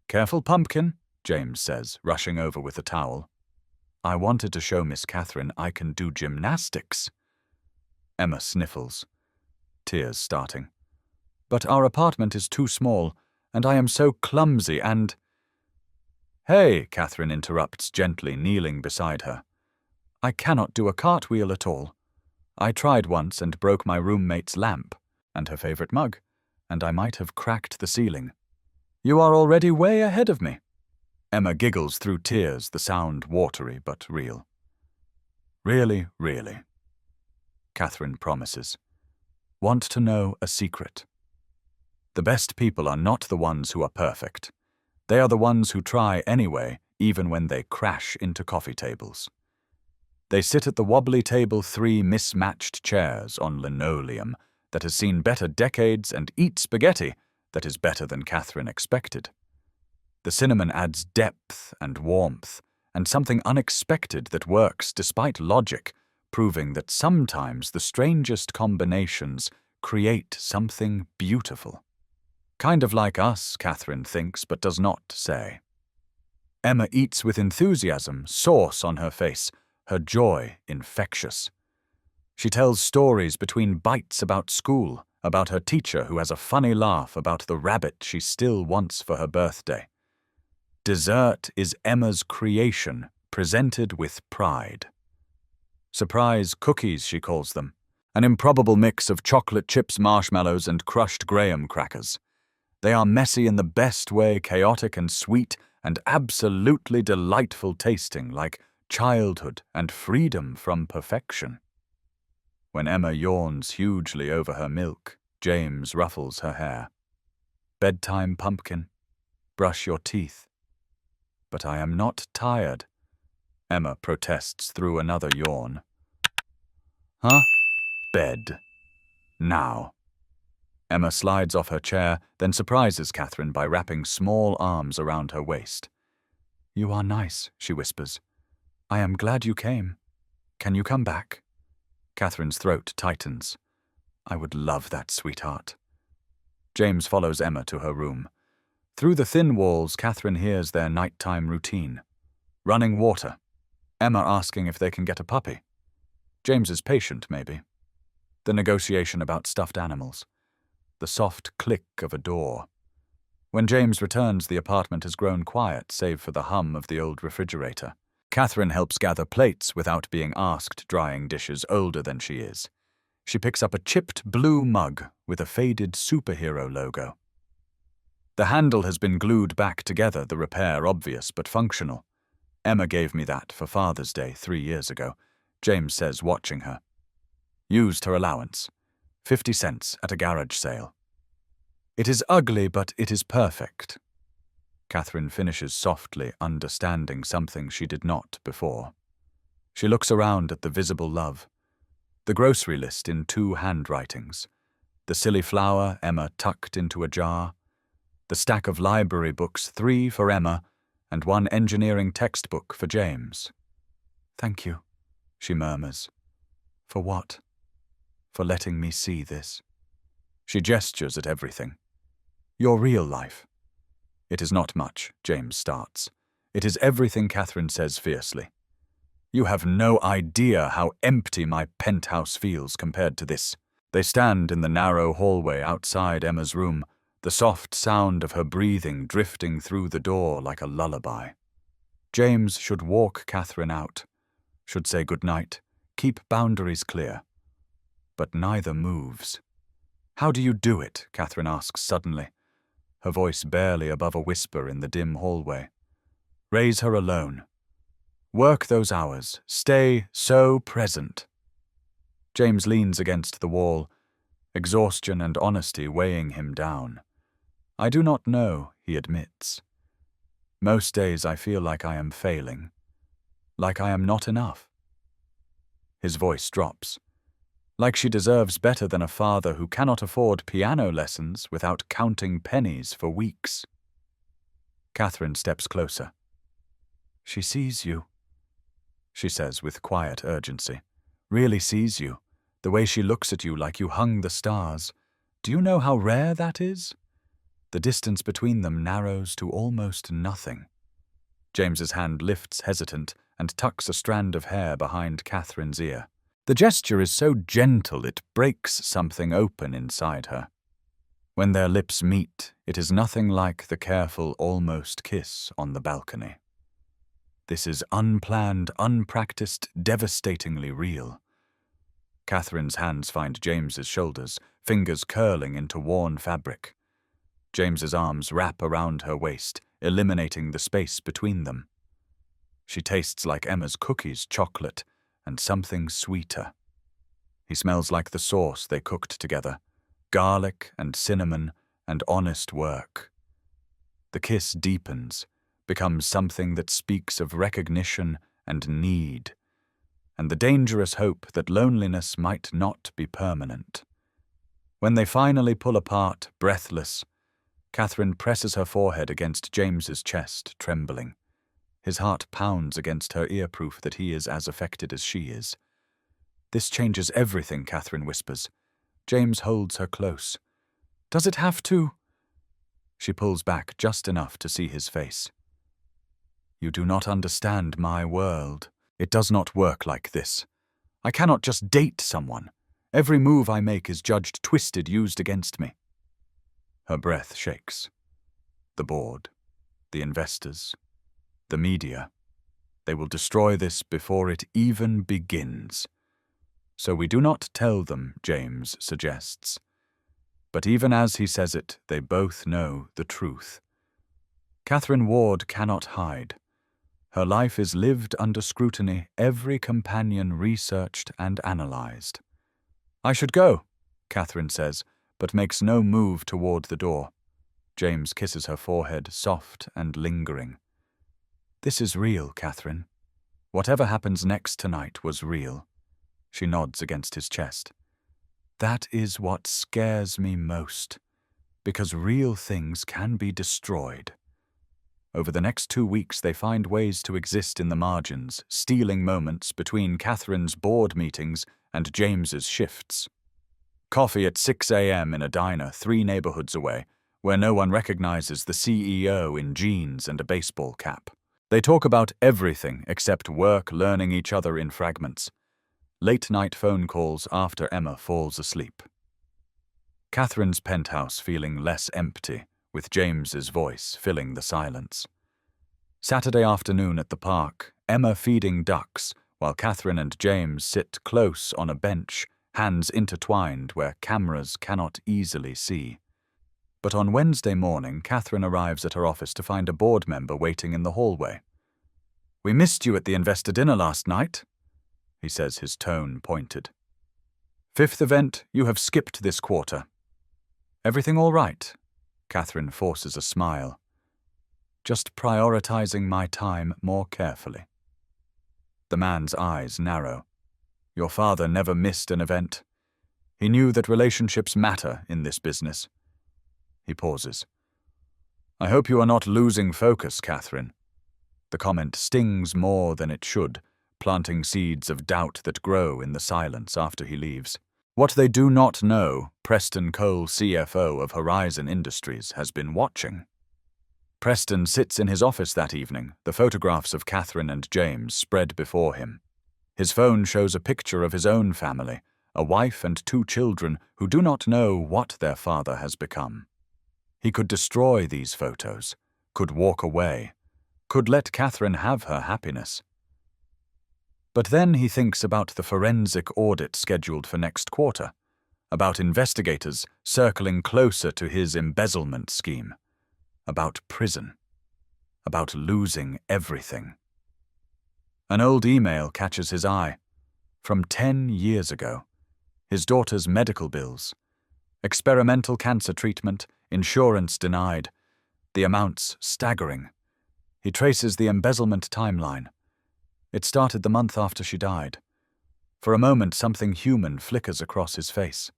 A: "Careful, pumpkin," James says, rushing over with a towel. "I wanted to show Miss Catherine I can do gymnastics." Emma sniffles, tears starting. "But our apartment is too small, and I am so clumsy and—" "Hey," Catherine interrupts gently, kneeling beside her. "I cannot do a cartwheel at all. I tried once and broke my roommate's lamp, and her favorite mug, and I might have cracked the ceiling. You are already way ahead of me." Emma giggles through tears, the sound watery but real. "Really, really," Catherine promises. "Want to know a secret? The best people are not the ones who are perfect. They are the ones who try anyway, even when they crash into coffee tables. They sit at the wobbly table, 3 mismatched chairs on linoleum that has seen better decades, and eat spaghetti that is better than Catherine expected. The cinnamon adds depth and warmth, and something unexpected that works despite logic, proving that sometimes the strangest combinations create something beautiful. Kind of like us, Catherine thinks, but does not say. Emma eats with enthusiasm, sauce on her face, her joy infectious. She tells stories between bites about school, about her teacher who has a funny laugh about the rabbit she still wants for her birthday. Dessert is Emma's creation, presented with pride. Surprise cookies, she calls them, an improbable mix of chocolate chips, marshmallows, and crushed graham crackers. They are messy in the best way, chaotic and sweet, and absolutely delightful tasting, like childhood and freedom from perfection. When Emma yawns hugely over her milk, James ruffles her hair. Bedtime, pumpkin. Brush your teeth. But I am not tired, Emma protests through another yawn. Huh? Bed. Now. Emma slides off her chair, then surprises Catherine by wrapping small arms around her waist. You are nice, she whispers. I am glad you came. Can you come back? Catherine's throat tightens. I would love that, sweetheart. James follows Emma to her room. Through the thin walls, Catherine hears their nighttime routine. Running water. Emma asking if they can get a puppy. James is patient, maybe. The negotiation about stuffed animals. The soft click of a door. When James returns, the apartment has grown quiet, save for the hum of the old refrigerator. Catherine helps gather plates without being asked, drying dishes older than she is. She picks up a chipped blue mug with a faded superhero logo. The handle has been glued back together, the repair obvious but functional. Emma gave me that for Father's Day 3 years ago, James says, watching her. Used her allowance. 50 cents at a garage sale. It is ugly, but it is perfect. Catherine finishes softly, understanding something she did not before. She looks around at the visible love. The grocery list in 2 handwritings. The silly flower Emma tucked into a jar. The stack of library books, 3 for Emma, and 1 engineering textbook for James. Thank you, she murmurs. For what? For letting me see this. She gestures at everything. Your real life. It is not much, James starts. It is everything, Catherine says fiercely. You have no idea how empty my penthouse feels compared to this. They stand in the narrow hallway outside Emma's room, the soft sound of her breathing drifting through the door like a lullaby. James should walk Catherine out, should say goodnight, keep boundaries clear. But neither moves. How do you do it? Catherine asks suddenly, her voice barely above a whisper in the dim hallway. Raise her alone. Work those hours. Stay so present. James leans against the wall, exhaustion and honesty weighing him down. I do not know, he admits. Most days I feel like I am failing, like I am not enough. His voice drops. Like she deserves better than a father who cannot afford piano lessons without counting pennies for weeks. Catherine steps closer. She sees you, she says with quiet urgency. Really sees you, the way she looks at you like you hung the stars. Do you know how rare that is? The distance between them narrows to almost nothing. James's hand lifts hesitant and tucks a strand of hair behind Catherine's ear. The gesture is so gentle it breaks something open inside her. When their lips meet, it is nothing like the careful, almost kiss on the balcony. This is unplanned, unpracticed, devastatingly real. Catherine's hands find James's shoulders, fingers curling into worn fabric. James's arms wrap around her waist, eliminating the space between them. She tastes like Emma's cookies, chocolate, and something sweeter. He smells like the sauce they cooked together, garlic and cinnamon and honest work. The kiss deepens, becomes something that speaks of recognition and need, and the dangerous hope that loneliness might not be permanent. When they finally pull apart, breathless, Catherine presses her forehead against James's chest, trembling. His heart pounds against her ear-proof that he is as affected as she is. This changes everything, Catherine whispers. James holds her close. Does it have to? She pulls back just enough to see his face. You do not understand my world. It does not work like this. I cannot just date someone. Every move I make is judged twisted, used against me. Her breath shakes. The board, the investors, the media. They will destroy this before it even begins. So we do not tell them, James suggests. But even as he says it, they both know the truth. Catherine Ward cannot hide. Her life is lived under scrutiny, every companion researched and analyzed. I should go, Catherine says, but makes no move toward the door. James kisses her forehead, soft and lingering. This is real, Catherine. Whatever happens next tonight was real. She nods against his chest. That is what scares me most, because real things can be destroyed. Over the next 2 weeks, they find ways to exist in the margins, stealing moments between Catherine's board meetings and James's shifts. Coffee at 6 a.m. in a diner 3 neighborhoods away, where no one recognizes the CEO in jeans and a baseball cap. They talk about everything except work, learning each other in fragments. Late-night phone calls after Emma falls asleep. Catherine's penthouse feeling less empty, with James's voice filling the silence. Saturday afternoon at the park, Emma feeding ducks, while Catherine and James sit close on a bench, hands intertwined where cameras cannot easily see. But on Wednesday morning, Catherine arrives at her office to find a board member waiting in the hallway. "We missed you at the investor dinner last night," he says, his tone pointed. "5th event you have skipped this quarter. Everything all right?" Catherine forces a smile. "Just prioritizing my time more carefully." The man's eyes narrow. "Your father never missed an event. He knew that relationships matter in this business." He pauses. "I hope you are not losing focus, Catherine." The comment stings more than it should, planting seeds of doubt that grow in the silence after he leaves. What they do not know, Preston Cole, CFO of Horizon Industries, has been watching. Preston sits in his office that evening, the photographs of Catherine and James spread before him. His phone shows a picture of his own family, a wife and 2 children who do not know what their father has become. He could destroy these photos, could walk away, could let Catherine have her happiness. But then he thinks about the forensic audit scheduled for next quarter, about investigators circling closer to his embezzlement scheme, about prison, about losing everything. An old email catches his eye, from 10 years ago. His daughter's medical bills, experimental cancer treatment, insurance denied, the amounts staggering. He traces the embezzlement timeline. It started the month after she died. For a moment, something human flickers across his face.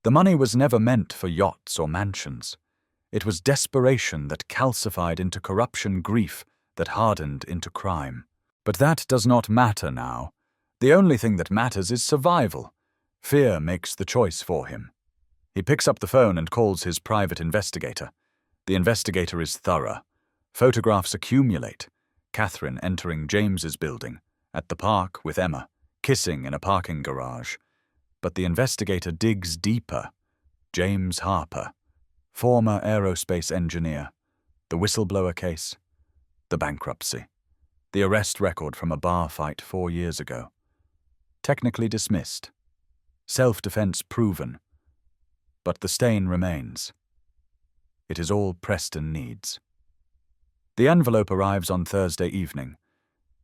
A: The money was never meant for yachts or mansions. It was desperation that calcified into corruption, grief that hardened into crime. But that does not matter now. The only thing that matters is survival. Fear makes the choice for him. He picks up the phone and calls his private investigator. The investigator is thorough. Photographs accumulate. Catherine entering James's building, at the park with Emma, kissing in a parking garage. But the investigator digs deeper. James Harper, former aerospace engineer, the whistleblower case, the bankruptcy, the arrest record from a bar fight 4 years ago. Technically dismissed. Self-defense proven. But the stain remains. It is all Preston needs. The envelope arrives on Thursday evening.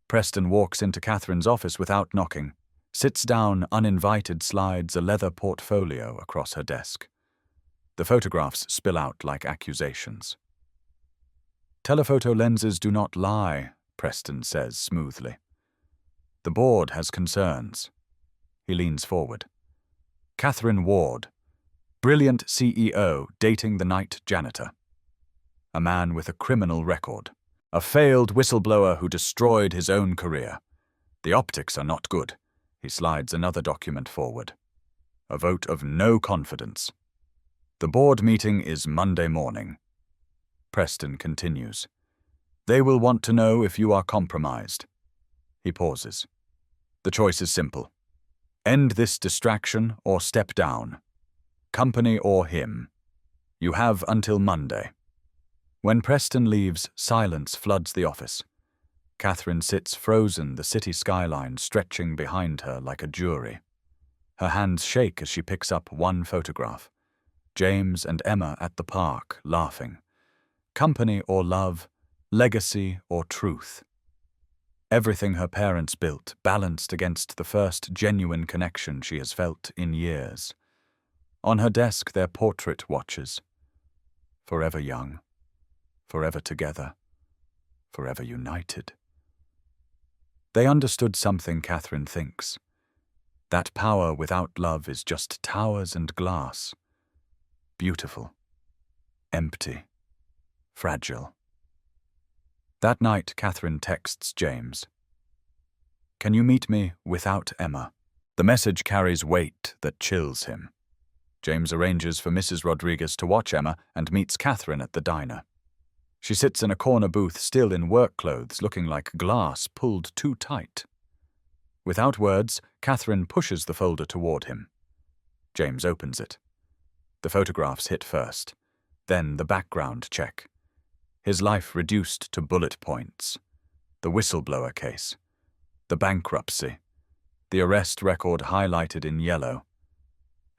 A: Preston walks into Catherine's office without knocking, sits down uninvited, slides a leather portfolio across her desk. The photographs spill out like accusations. "Telephoto lenses do not lie," Preston says smoothly. "The board has concerns." He leans forward. Catherine Ward, brilliant CEO dating the night janitor. A man with a criminal record. A failed whistleblower who destroyed his own career. The optics are not good. He slides another document forward. A vote of no confidence. The board meeting is Monday morning. Preston continues. "They will want to know if you are compromised." He pauses. "The choice is simple. End this distraction or step down. Company or him. You have until Monday." When Preston leaves, silence floods the office. Catherine sits frozen, the city skyline stretching behind her like a jury. Her hands shake as she picks up one photograph. James and Emma at the park, laughing. Company or love, legacy or truth. Everything her parents built, balanced against the first genuine connection she has felt in years. On her desk, their portrait watches. forever young, forever together, forever united. They understood something Catherine thinks. That power without love is just towers and glass. Beautiful, empty, fragile. That night, Catherine texts James. "Can you meet me without Emma?" The message carries weight that chills him. James arranges for Mrs. Rodriguez to watch Emma and meets Catherine at the diner. She sits in a corner booth, still in work clothes, looking like glass pulled too tight. Without words, Catherine pushes the folder toward him. James opens it. The photographs hit first, then the background check. His life reduced to bullet points. The whistleblower case. The bankruptcy. The arrest record highlighted in yellow.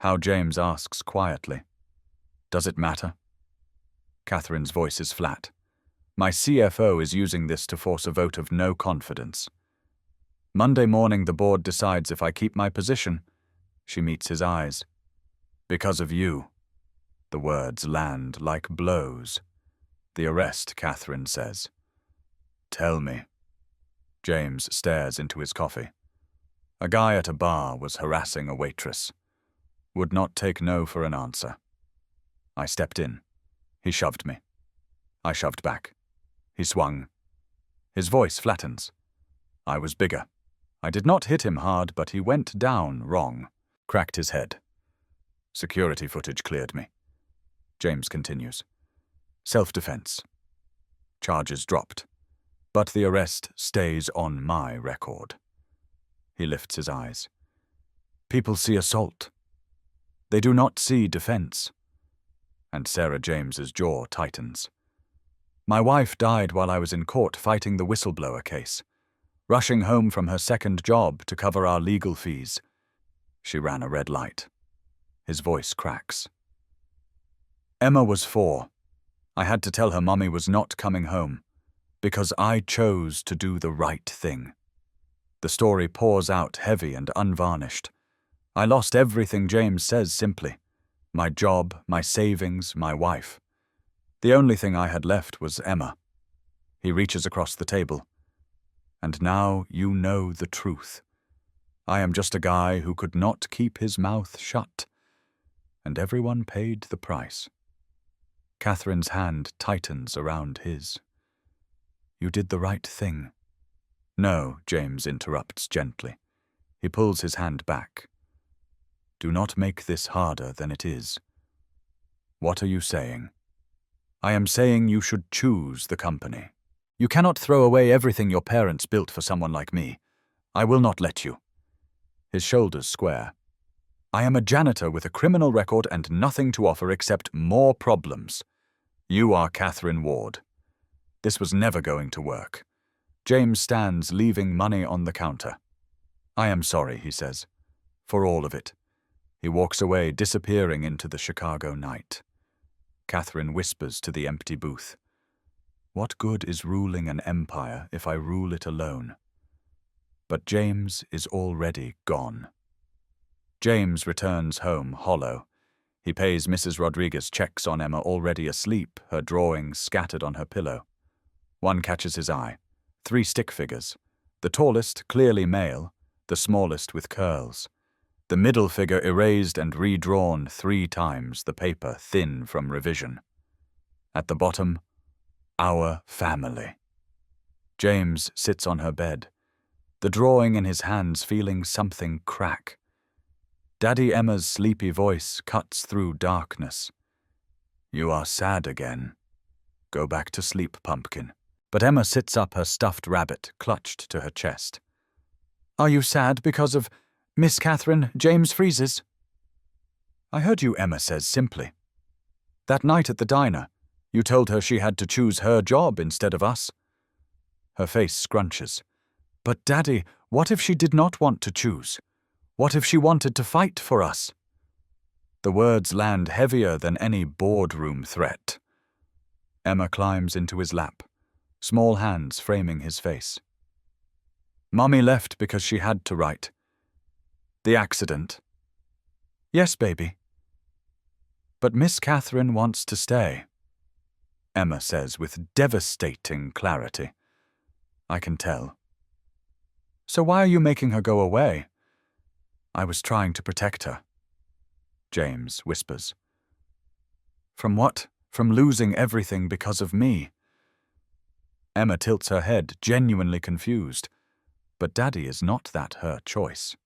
A: How James asks quietly, "Does it matter?" Catherine's voice is flat. "My CFO is using this to force a vote of no confidence. Monday morning the board decides if I keep my position." She meets his eyes. "Because of you." The words land like blows. "The arrest," Catherine says. "Tell me." James stares into his coffee. "A guy at a bar was harassing a waitress. Would not take no for an answer. I stepped in. He shoved me. I shoved back. He swung. His voice flattens. I was bigger. I did not hit him hard, but he went down wrong. Cracked his head. Security footage cleared me." James continues. "Self-defense. Charges dropped. But the arrest stays on my record." He lifts his eyes. "People see assault. They do not see defense." And Sarah James's jaw tightens. "My wife died while I was in court fighting the whistleblower case, rushing home from her second job to cover our legal fees. She ran a red light." His voice cracks. "Emma was 4. I had to tell her mommy was not coming home, because I chose to do the right thing." The story pours out heavy and unvarnished. "I lost everything," James says simply. "My job, my savings, my wife. The only thing I had left was Emma." He reaches across the table. "And now you know the truth. I am just a guy who could not keep his mouth shut. And everyone paid the price." Catherine's hand tightens around his. "You did the right thing." "No," James interrupts gently. He pulls his hand back. "Do not make this harder than it is." "What are you saying?" "I am saying you should choose the company. You cannot throw away everything your parents built for someone like me. I will not let you." His shoulders square. "I am a janitor with a criminal record and nothing to offer except more problems. You are Catherine Ward." This was never going to work. James stands, leaving money on the counter. "I am sorry," he says, "for all of it." He walks away, disappearing into the Chicago night. Catherine whispers to the empty booth. "What good is ruling an empire if I rule it alone?" But James is already gone. James returns home hollow. He pays Mrs. Rodriguez checks on Emma already asleep, her drawings scattered on her pillow. One catches his eye. 3 stick figures. The tallest, clearly male, the smallest with curls. The middle figure erased and redrawn 3 times, the paper thin from revision. At the bottom, "Our family." James sits on her bed, the drawing in his hands, feeling something crack. Daddy Emma's sleepy voice cuts through darkness. "You are sad again. Go back to sleep, pumpkin." But Emma sits up, her stuffed rabbit clutched to her chest. "Are you sad because of Miss Catherine?" James freezes. "I heard you," Emma says simply. "That night at the diner, you told her she had to choose her job instead of us." Her face scrunches. "But Daddy, what if she did not want to choose? What if she wanted to fight for us?" The words land heavier than any boardroom threat. Emma climbs into his lap, small hands framing his face. "Mommy left because she had to write. The accident." "Yes, baby." "But Miss Catherine wants to stay." Emma says with devastating clarity. I can tell. So why are you making her go away? I was trying to protect her. James whispers. From what? From losing everything because of me. Emma tilts her head, genuinely confused. But Daddy is not that her choice.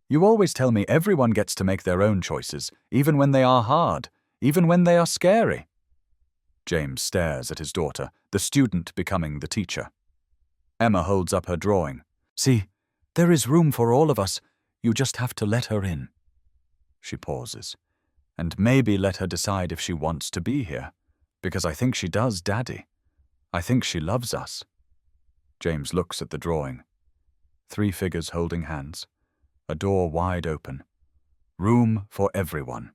A: You always tell me everyone gets to make their own choices, even when they are hard, even when they are scary. James stares at his daughter, the student becoming the teacher. Emma holds up her drawing. See, there is room for all of us. You just have to let her in. She pauses. And maybe let her decide if she wants to be here. Because I think she does, Daddy. I think she loves us. James looks at the drawing. 3 figures holding hands. A door wide open. Room for everyone.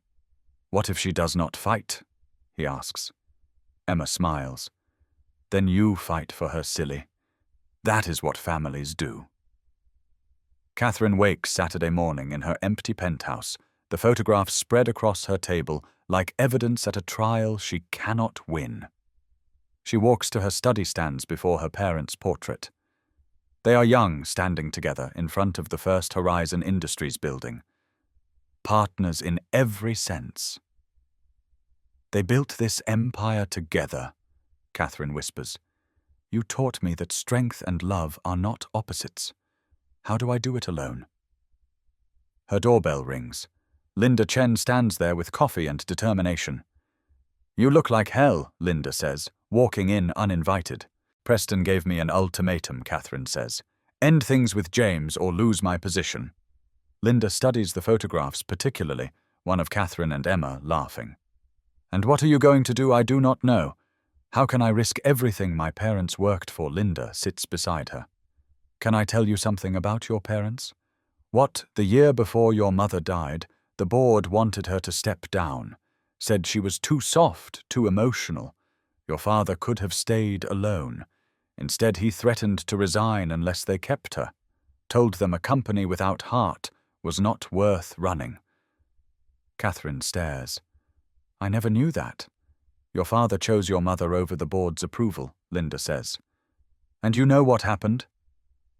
A: What if she does not fight? He asks. Emma smiles. Then you fight for her, silly. That is what families do. Catherine wakes Saturday morning in her empty penthouse, the photographs spread across her table like evidence at a trial she cannot win. She walks to her study stands before her parents' portrait. They are young, standing together in front of the First Horizon Industries building. Partners in every sense. They built this empire together, Catherine whispers. You taught me that strength and love are not opposites. How do I do it alone? Her doorbell rings. Linda Chen stands there with coffee and determination. You look like hell, Linda says, walking in uninvited. Preston gave me an ultimatum, Catherine says. End things with James or lose my position. Linda studies the photographs particularly, one of Catherine and Emma laughing. And what are you going to do? I do not know. How can I risk everything my parents worked for? Linda sits beside her. Can I tell you something about your parents? What, the year before your mother died, the board wanted her to step down, said she was too soft, too emotional. Your father could have stayed alone. Instead, he threatened to resign unless they kept her, told them a company without heart was not worth running. Catherine stares. I never knew that. Your father chose your mother over the board's approval, Linda says. And you know what happened?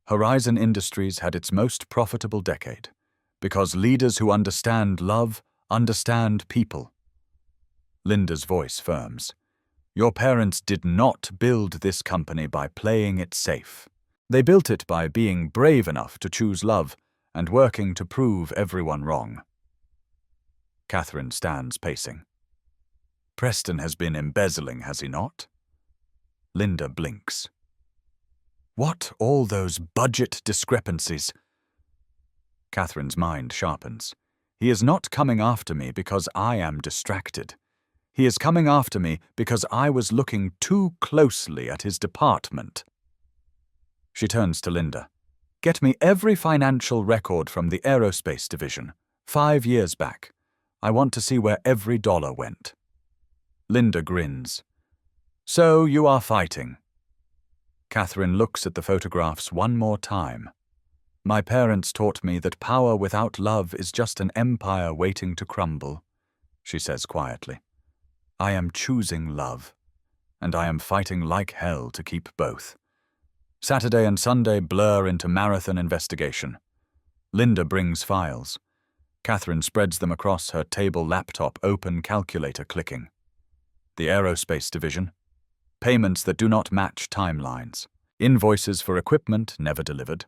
A: Horizon Industries had its most profitable decade, because leaders who understand love understand people. Linda's voice firms. Your parents did not build this company by playing it safe. They built it by being brave enough to choose love and working to prove everyone wrong. Catherine stands pacing. Preston has been embezzling, has he not? Linda blinks. What all those budget discrepancies? Catherine's mind sharpens. He is not coming after me because I am distracted. He is coming after me because I was looking too closely at his department. She turns to Linda. Get me every financial record from the aerospace division, 5 years back. I want to see where every dollar went. Linda grins. So you are fighting. Catherine looks at the photographs one more time. My parents taught me that power without love is just an empire waiting to crumble, she says quietly. I am choosing love, and I am fighting like hell to keep both. Saturday and Sunday blur into marathon investigation. Linda brings files. Catherine spreads them across her table laptop, open calculator clicking. The aerospace division. Payments that do not match timelines. Invoices for equipment never delivered.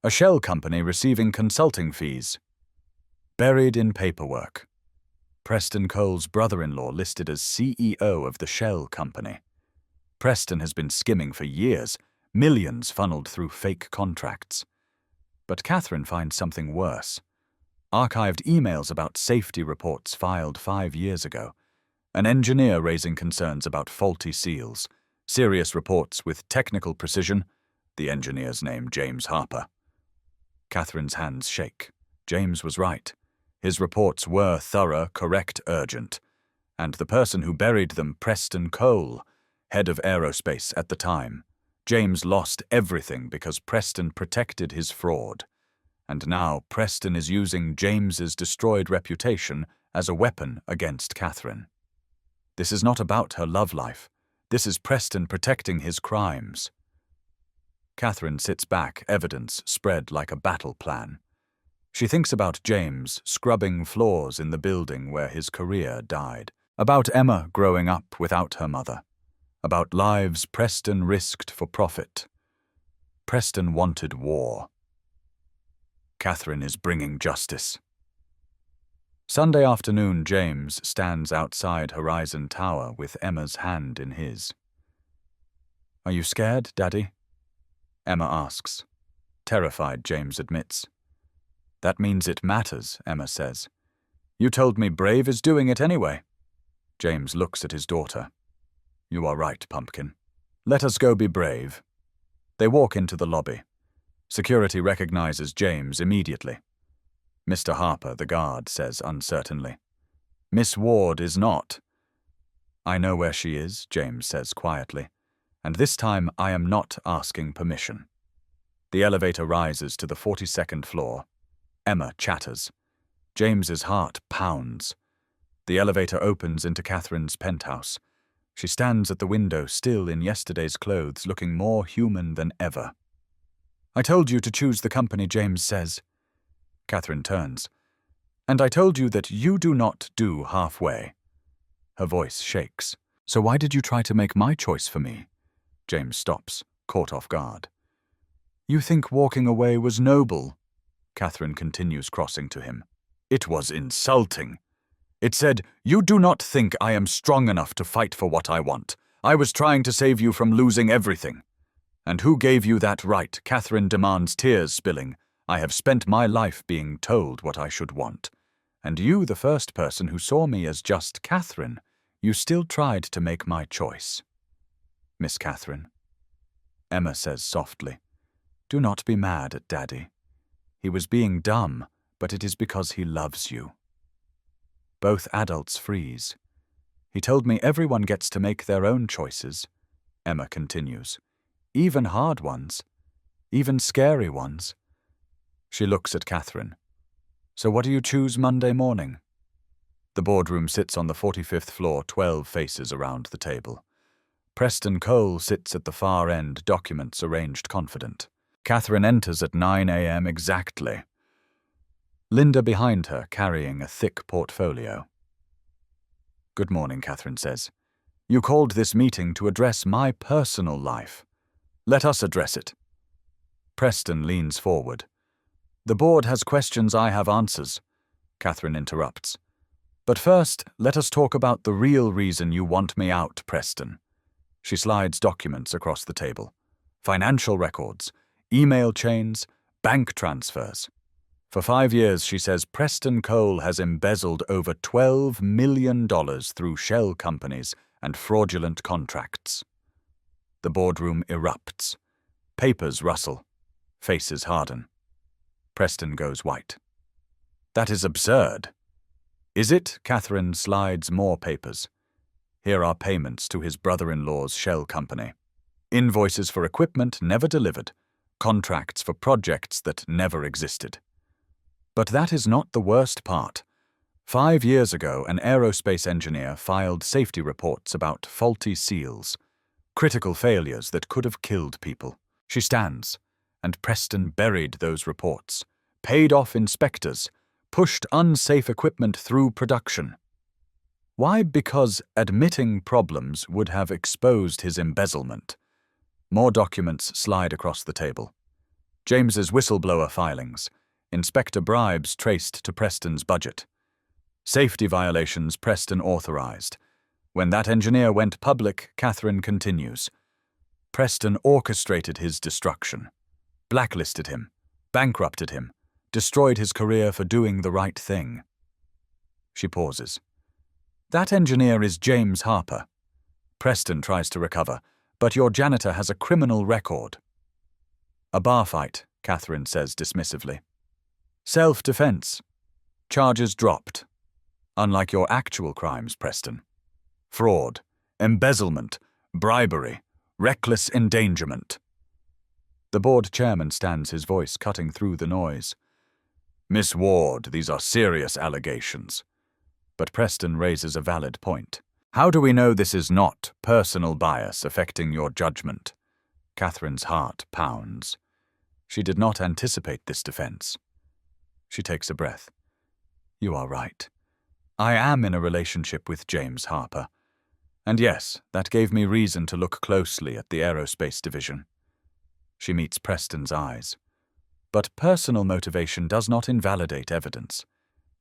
A: A shell company receiving consulting fees. Buried in paperwork. Preston Cole's brother-in-law listed as CEO of the shell company. Preston has been skimming for years, millions funneled through fake contracts. But Catherine finds something worse. Archived emails about safety reports filed 5 years ago. An engineer raising concerns about faulty seals. Serious reports with technical precision. The engineer's name, James Harper. Catherine's hands shake. James was right. His reports were thorough, correct, urgent. And the person who buried them, Preston Cole, head of aerospace at the time. James lost everything because Preston protected his fraud. And now Preston is using James's destroyed reputation as a weapon against Catherine. This is not about her love life. This is Preston protecting his crimes. Catherine sits back, evidence spread like a battle plan. She thinks about James scrubbing floors in the building where his career died, about Emma growing up without her mother, about lives Preston risked for profit. Preston wanted war. Catherine is bringing justice. Sunday afternoon, James stands outside Horizon Tower with Emma's hand in his. "Are you scared, Daddy?" Emma asks. Terrified, James admits. "That means it matters," Emma says. "You told me Brave is doing it anyway." James looks at his daughter. "You are right, Pumpkin. Let us go be brave." They walk into the lobby. Security recognizes James immediately. "Mr. Harper," the guard says uncertainly. "Miss Ward is not." "I know where she is," James says quietly, "and this time I am not asking permission." The elevator rises to the 42nd floor. Emma chatters. James's heart pounds. The elevator opens into Catherine's penthouse. She stands at the window, still in yesterday's clothes, looking more human than ever. "I told you to choose the company," James says. Catherine turns. "And I told you that you do not do halfway." Her voice shakes. "So why did you try to make my choice for me?" James stops, caught off guard. "You think walking away was noble?" Catherine continues, crossing to him. "It was insulting. It said, 'You do not think I am strong enough to fight for what I want. I was trying to save you from losing everything.' And who gave you that right?" Catherine demands, tears spilling. "I have spent my life being told what I should want. And you, the first person who saw me as just Catherine, you still tried to make my choice." "Miss Catherine," Emma says softly, "do not be mad at Daddy. He was being dumb, but it is because he loves you." Both adults freeze. "He told me everyone gets to make their own choices," Emma continues. "Even hard ones. Even scary ones." She looks at Catherine. "So what do you choose Monday morning?" The boardroom sits on the 45th floor, 12 faces around the table. Preston Cole sits at the far end, documents arranged confident. Catherine enters at 9 a.m. exactly. Linda behind her, carrying a thick portfolio. "Good morning," Catherine says. "You called this meeting to address my personal life. Let us address it." Preston leans forward. "The board has questions, I have answers," Catherine interrupts. "But first, let us talk about the real reason you want me out, Preston." She slides documents across the table. Financial records, email chains, bank transfers. For 5 years, she says, Preston Cole has embezzled over $12 million through shell companies and fraudulent contracts. The boardroom erupts. Papers rustle. Faces harden. Preston goes white. "That is absurd." "Is it?" Catherine slides more papers. Here are payments to his brother-in-law's shell company. Invoices for equipment never delivered. Contracts for projects that never existed. But that is not the worst part. 5 years ago, an aerospace engineer filed safety reports about faulty seals, critical failures that could have killed people. She stands, and Preston buried those reports, paid off inspectors, pushed unsafe equipment through production. Why? Because admitting problems would have exposed his embezzlement. More documents slide across the table. James's whistleblower filings. Inspector bribes traced to Preston's budget. Safety violations Preston authorized. When that engineer went public, Catherine continues. Preston orchestrated his destruction. Blacklisted him. Bankrupted him. Destroyed his career for doing the right thing. She pauses. That engineer is James Harper. Preston tries to recover, but your janitor has a criminal record. A bar fight, Catherine says dismissively. Self-defense. Charges dropped. Unlike your actual crimes, Preston. Fraud, embezzlement, bribery, reckless endangerment. The board chairman stands, his voice cutting through the noise. Miss Ward, these are serious allegations. But Preston raises a valid point. How do we know this is not personal bias affecting your judgment? Catherine's heart pounds. She did not anticipate this defense. She takes a breath. You are right. I am in a relationship with James Harper. And yes, that gave me reason to look closely at the aerospace division. She meets Preston's eyes. But personal motivation does not invalidate evidence.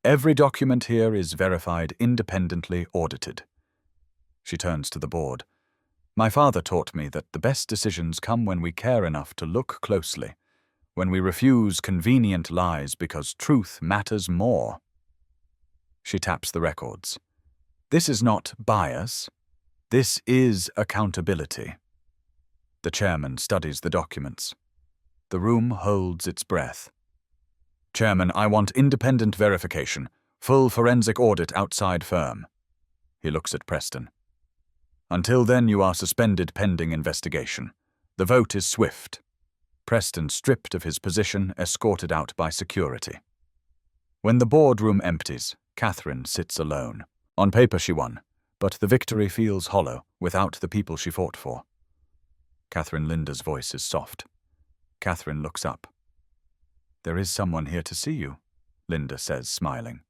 A: Every document here is verified, independently audited. She turns to the board. My father taught me that the best decisions come when we care enough to look closely, when we refuse convenient lies because truth matters more. She taps the records. This is not bias. This is accountability. The chairman studies the documents. The room holds its breath. Chairman, I want independent verification, full forensic audit outside firm. He looks at Preston. Until then, you are suspended pending investigation. The vote is swift. Preston, stripped of his position, escorted out by security. When the boardroom empties, Catherine sits alone. On paper she won, but the victory feels hollow without the people she fought for. Catherine Linda's voice is soft. Catherine looks up. There is someone here to see you, Linda says, smiling.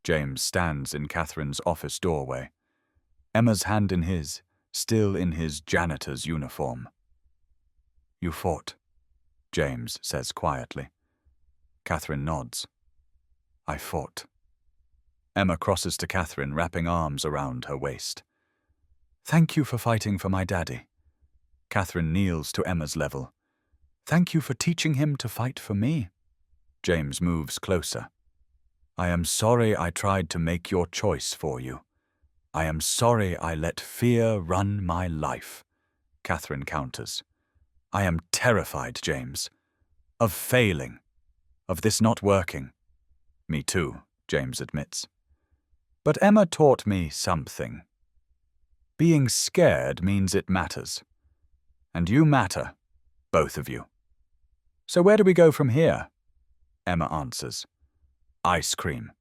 A: James stands in Catherine's office doorway. Emma's hand in his, still in his janitor's uniform. You fought, James says quietly. Catherine nods. I fought. Emma crosses to Catherine, wrapping arms around her waist. Thank you for fighting for my daddy. Catherine kneels to Emma's level. Thank you for teaching him to fight for me. James moves closer. I am sorry I tried to make your choice for you. I am sorry I let fear run my life. Catherine counters. I am terrified, James. Of failing. Of this not working. Me too, James admits. But Emma taught me something. Being scared means it matters. And you matter, both of you. So where do we go from here? Emma answers. Ice cream.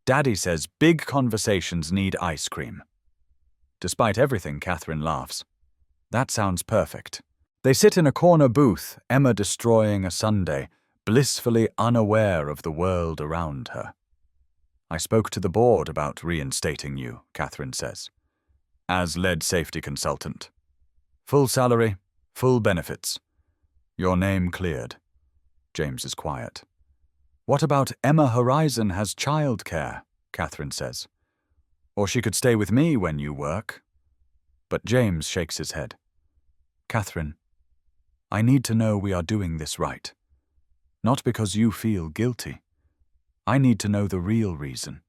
A: Daddy says big conversations need ice cream. Despite everything, Catherine laughs. That sounds perfect. They sit in a corner booth, Emma destroying a sundae, blissfully unaware of the world around her. I spoke to the board about reinstating you, Catherine says. As lead safety consultant. Full salary, full benefits. Your name cleared. James is quiet. What about Emma Horizon has childcare, Catherine says. Or she could stay with me when you work. But James shakes his head. Catherine, I need to know we are doing this right. Not because you feel guilty. I need to know the real reason.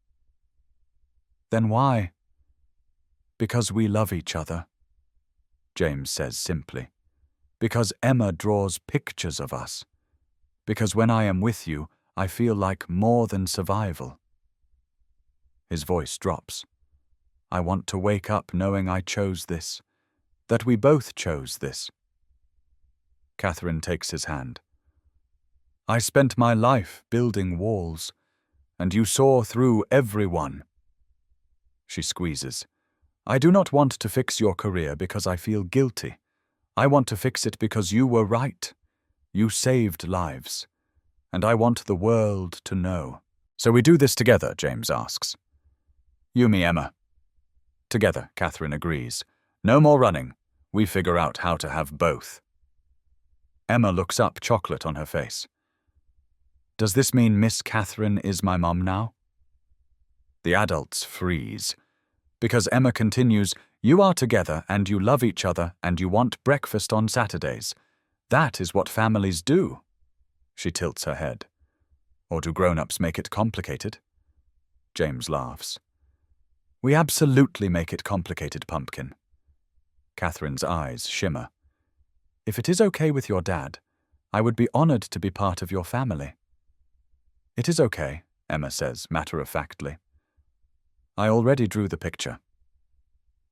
A: Then why? Because we love each other, James says simply. Because Emma draws pictures of us. Because when I am with you, I feel like more than survival. His voice drops. I want to wake up knowing I chose this, that we both chose this. Catherine takes his hand. I spent my life building walls, and you saw through every one. She squeezes. I do not want to fix your career because I feel guilty. I want to fix it because you were right. You saved lives. And I want the world to know. So we do this together, James asks. You, me, Emma. Together, Catherine agrees. No more running. We figure out how to have both. Emma looks up, chocolate on her face. Does this mean Miss Catherine is my mum now? The adults freeze. Because Emma continues, you are together and you love each other and you want breakfast on Saturdays. That is what families do. She tilts her head. Or do grown-ups make it complicated? James laughs. We absolutely make it complicated, Pumpkin. Catherine's eyes shimmer. If it is okay with your dad, I would be honored to be part of your family. It is okay, Emma says, matter-of-factly. I already drew the picture.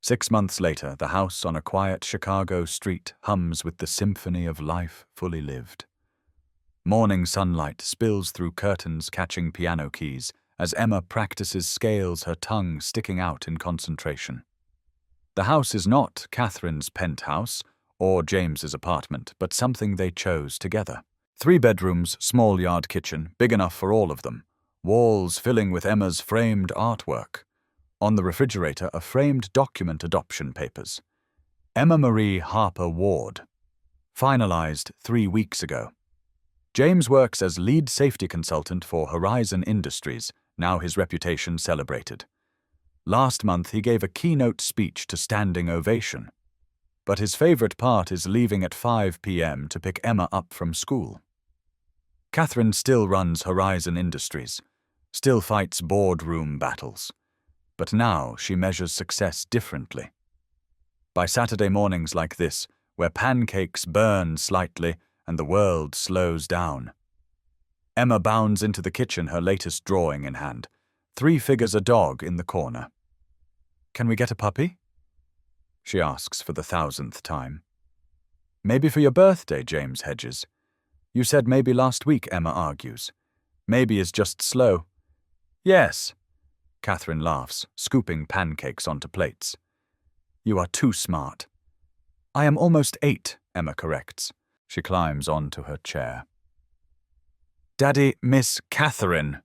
A: 6 months later, the house on a quiet Chicago street hums with the symphony of life fully lived. Morning sunlight spills through curtains catching piano keys as Emma practices scales, her tongue sticking out in concentration. The house is not Catherine's penthouse or James's apartment, but something they chose together. 3 bedrooms, small yard kitchen, big enough for all of them. Walls filling with Emma's framed artwork. On the refrigerator, a framed document adoption papers. Emma Marie Harper Ward. Finalized 3 weeks ago. James works as lead safety consultant for Horizon Industries, now his reputation celebrated. Last month he gave a keynote speech to standing ovation. But his favorite part is leaving at 5 p.m. to pick Emma up from school. Catherine still runs Horizon Industries, still fights boardroom battles. But now she measures success differently. By Saturday mornings like this, where pancakes burn slightly and the world slows down, Emma bounds into the kitchen, her latest drawing in hand. 3 figures a dog in the corner. "Can we get a puppy?" she asks for the 1,000th time. "Maybe for your birthday," James hedges. "You said maybe last week," Emma argues. "Maybe is just slow." "Yes," Catherine laughs, scooping pancakes onto plates. "You are too smart." "I am almost 8, Emma corrects. She climbs onto her chair. "Daddy, Miss Catherine."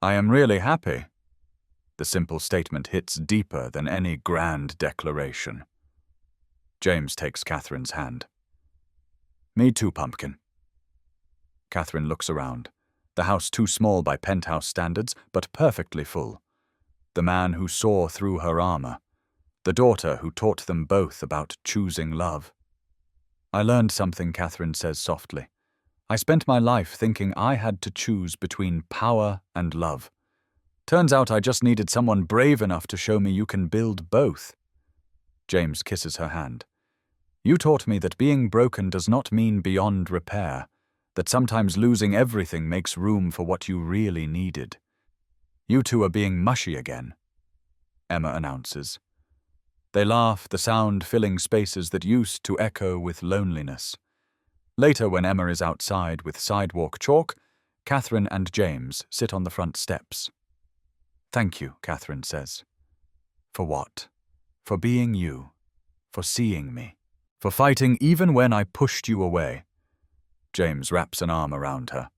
A: "I am really happy." The simple statement hits deeper than any grand declaration. James takes Catherine's hand. "Me too, Pumpkin." Catherine looks around. The house too small by penthouse standards, but perfectly full. The man who saw through her armor. The daughter who taught them both about choosing love. "I learned something," Catherine says softly. "I spent my life thinking I had to choose between power and love. Turns out I just needed someone brave enough to show me you can build both." James kisses her hand. "You taught me that being broken does not mean beyond repair, that sometimes losing everything makes room for what you really needed. You two are being mushy again," Emma announces. They laugh, the sound filling spaces that used to echo with loneliness. Later, when Emma is outside with sidewalk chalk, Catherine and James sit on the front steps. "Thank you," Catherine says. "For what?" "For being you. For seeing me. For fighting even when I pushed you away." James wraps an arm around her.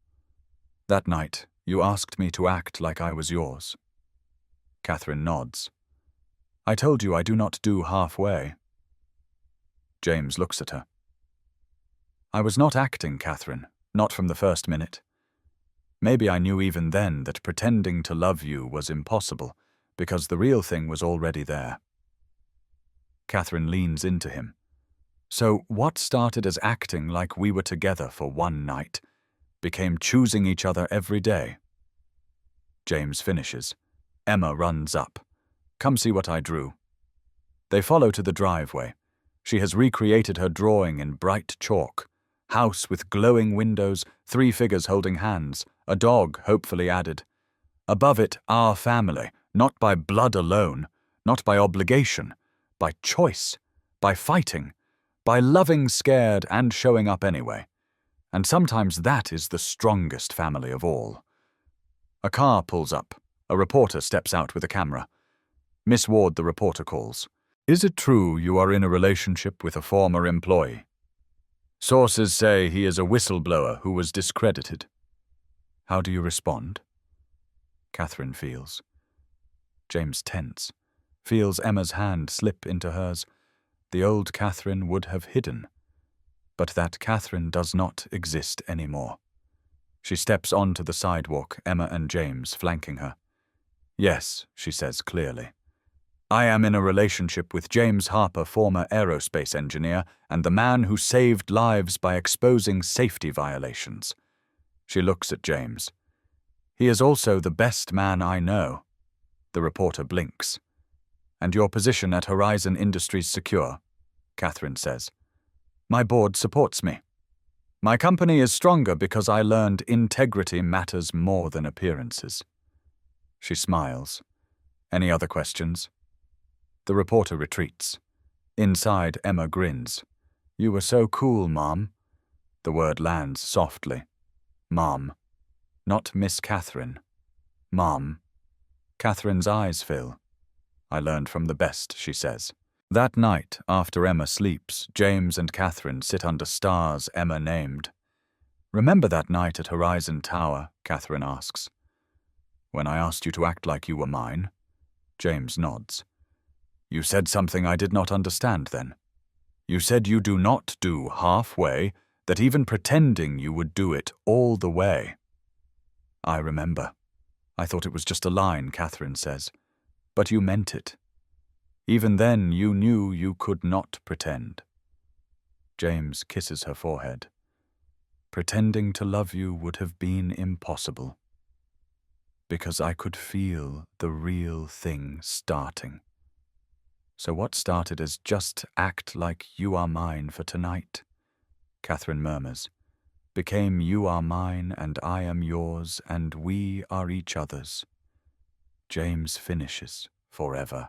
A: "That night, you asked me to act like I was yours." Catherine nods. "I told you I do not do halfway." James looks at her. "I was not acting, Catherine, not from the first minute. Maybe I knew even then that pretending to love you was impossible, because the real thing was already there." Catherine leans into him. "So what started as acting like we were together for one night became choosing each other every day?" James finishes. Emma runs up. "Come see what I drew." They follow to the driveway. She has recreated her drawing in bright chalk. House with glowing windows, 3 figures holding hands, a dog hopefully added. Above it, our family, not by blood alone, not by obligation, by choice, by fighting, by loving scared and showing up anyway. And sometimes that is the strongest family of all. A car pulls up. A reporter steps out with a camera. "Miss Ward," the reporter calls. "Is it true you are in a relationship with a former employee? Sources say he is a whistleblower who was discredited." How do you respond? Catherine feels. James tense, feels Emma's hand slip into hers. The old Catherine would have hidden. But that Catherine does not exist anymore. She steps onto the sidewalk, Emma and James flanking her. "Yes," she says clearly. "I am in a relationship with James Harper, former aerospace engineer, and the man who saved lives by exposing safety violations." She looks at James. "He is also the best man I know." The reporter blinks. "And your position at Horizon Industries secure?" Catherine says. "My board supports me. My company is stronger because I learned integrity matters more than appearances." She smiles. "Any other questions?" The reporter retreats. Inside, Emma grins. "You were so cool, Mom." The word lands softly. Mom. Not Miss Catherine. Mom. Catherine's eyes fill. I learned from the best, she says. That night, after Emma sleeps, James and Catherine sit under stars Emma named. Remember that night at Horizon Tower? Catherine asks. When I asked you to act like you were mine? James nods. You said something I did not understand then. You said you do not do halfway, that even pretending you would do it all the way. I remember. I thought it was just a line, Catherine says. But you meant it. Even then you knew you could not pretend. James kisses her forehead. Pretending to love you would have been impossible. Because I could feel the real thing starting. So what started as just act like you are mine for tonight, Catherine murmurs, became you are mine and I am yours and we are each other's. James finishes forever.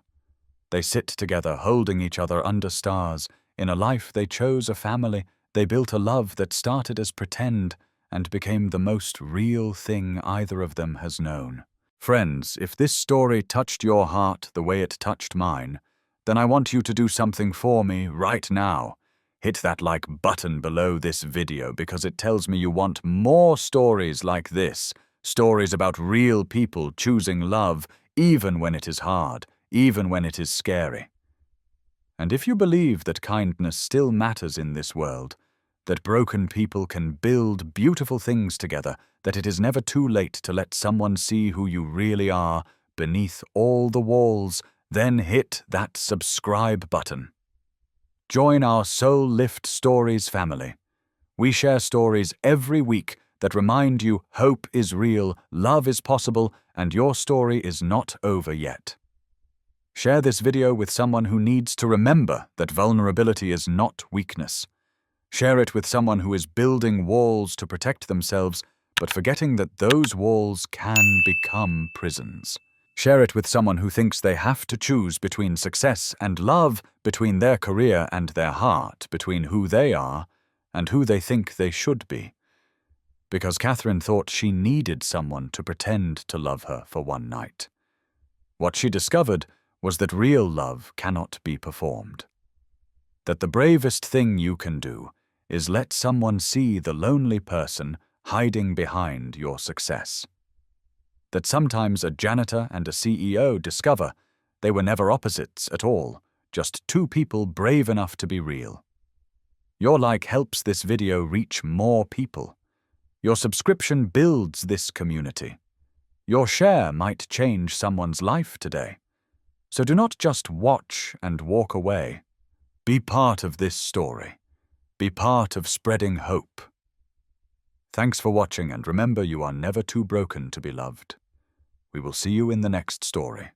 A: They sit together holding each other under stars. In a life they chose a family. They built a love that started as pretend and became the most real thing either of them has known. Friends, if this story touched your heart the way it touched mine, then I want you to do something for me right now. Hit that like button below this video because it tells me you want more stories like this, stories about real people choosing love even when it is hard, even when it is scary. And if you believe that kindness still matters in this world, that broken people can build beautiful things together, that it is never too late to let someone see who you really are beneath all the walls, then hit that subscribe button. Join our Soul Lift Stories family. We share stories every week that remind you hope is real, love is possible, and your story is not over yet. Share this video with someone who needs to remember that vulnerability is not weakness. Share it with someone who is building walls to protect themselves, but forgetting that those walls can become prisons. Share it with someone who thinks they have to choose between success and love, between their career and their heart, between who they are and who they think they should be. Because Catherine thought she needed someone to pretend to love her for one night. What she discovered was that real love cannot be performed. That the bravest thing you can do is let someone see the lonely person hiding behind your success. That sometimes a janitor and a CEO discover they were never opposites at all, just two people brave enough to be real. Your like helps this video reach more people. Your subscription builds this community. Your share might change someone's life today. So do not just watch and walk away. Be part of this story. Be part of spreading hope. Thanks for watching, and remember, you are never too broken to be loved. We will see you in the next story.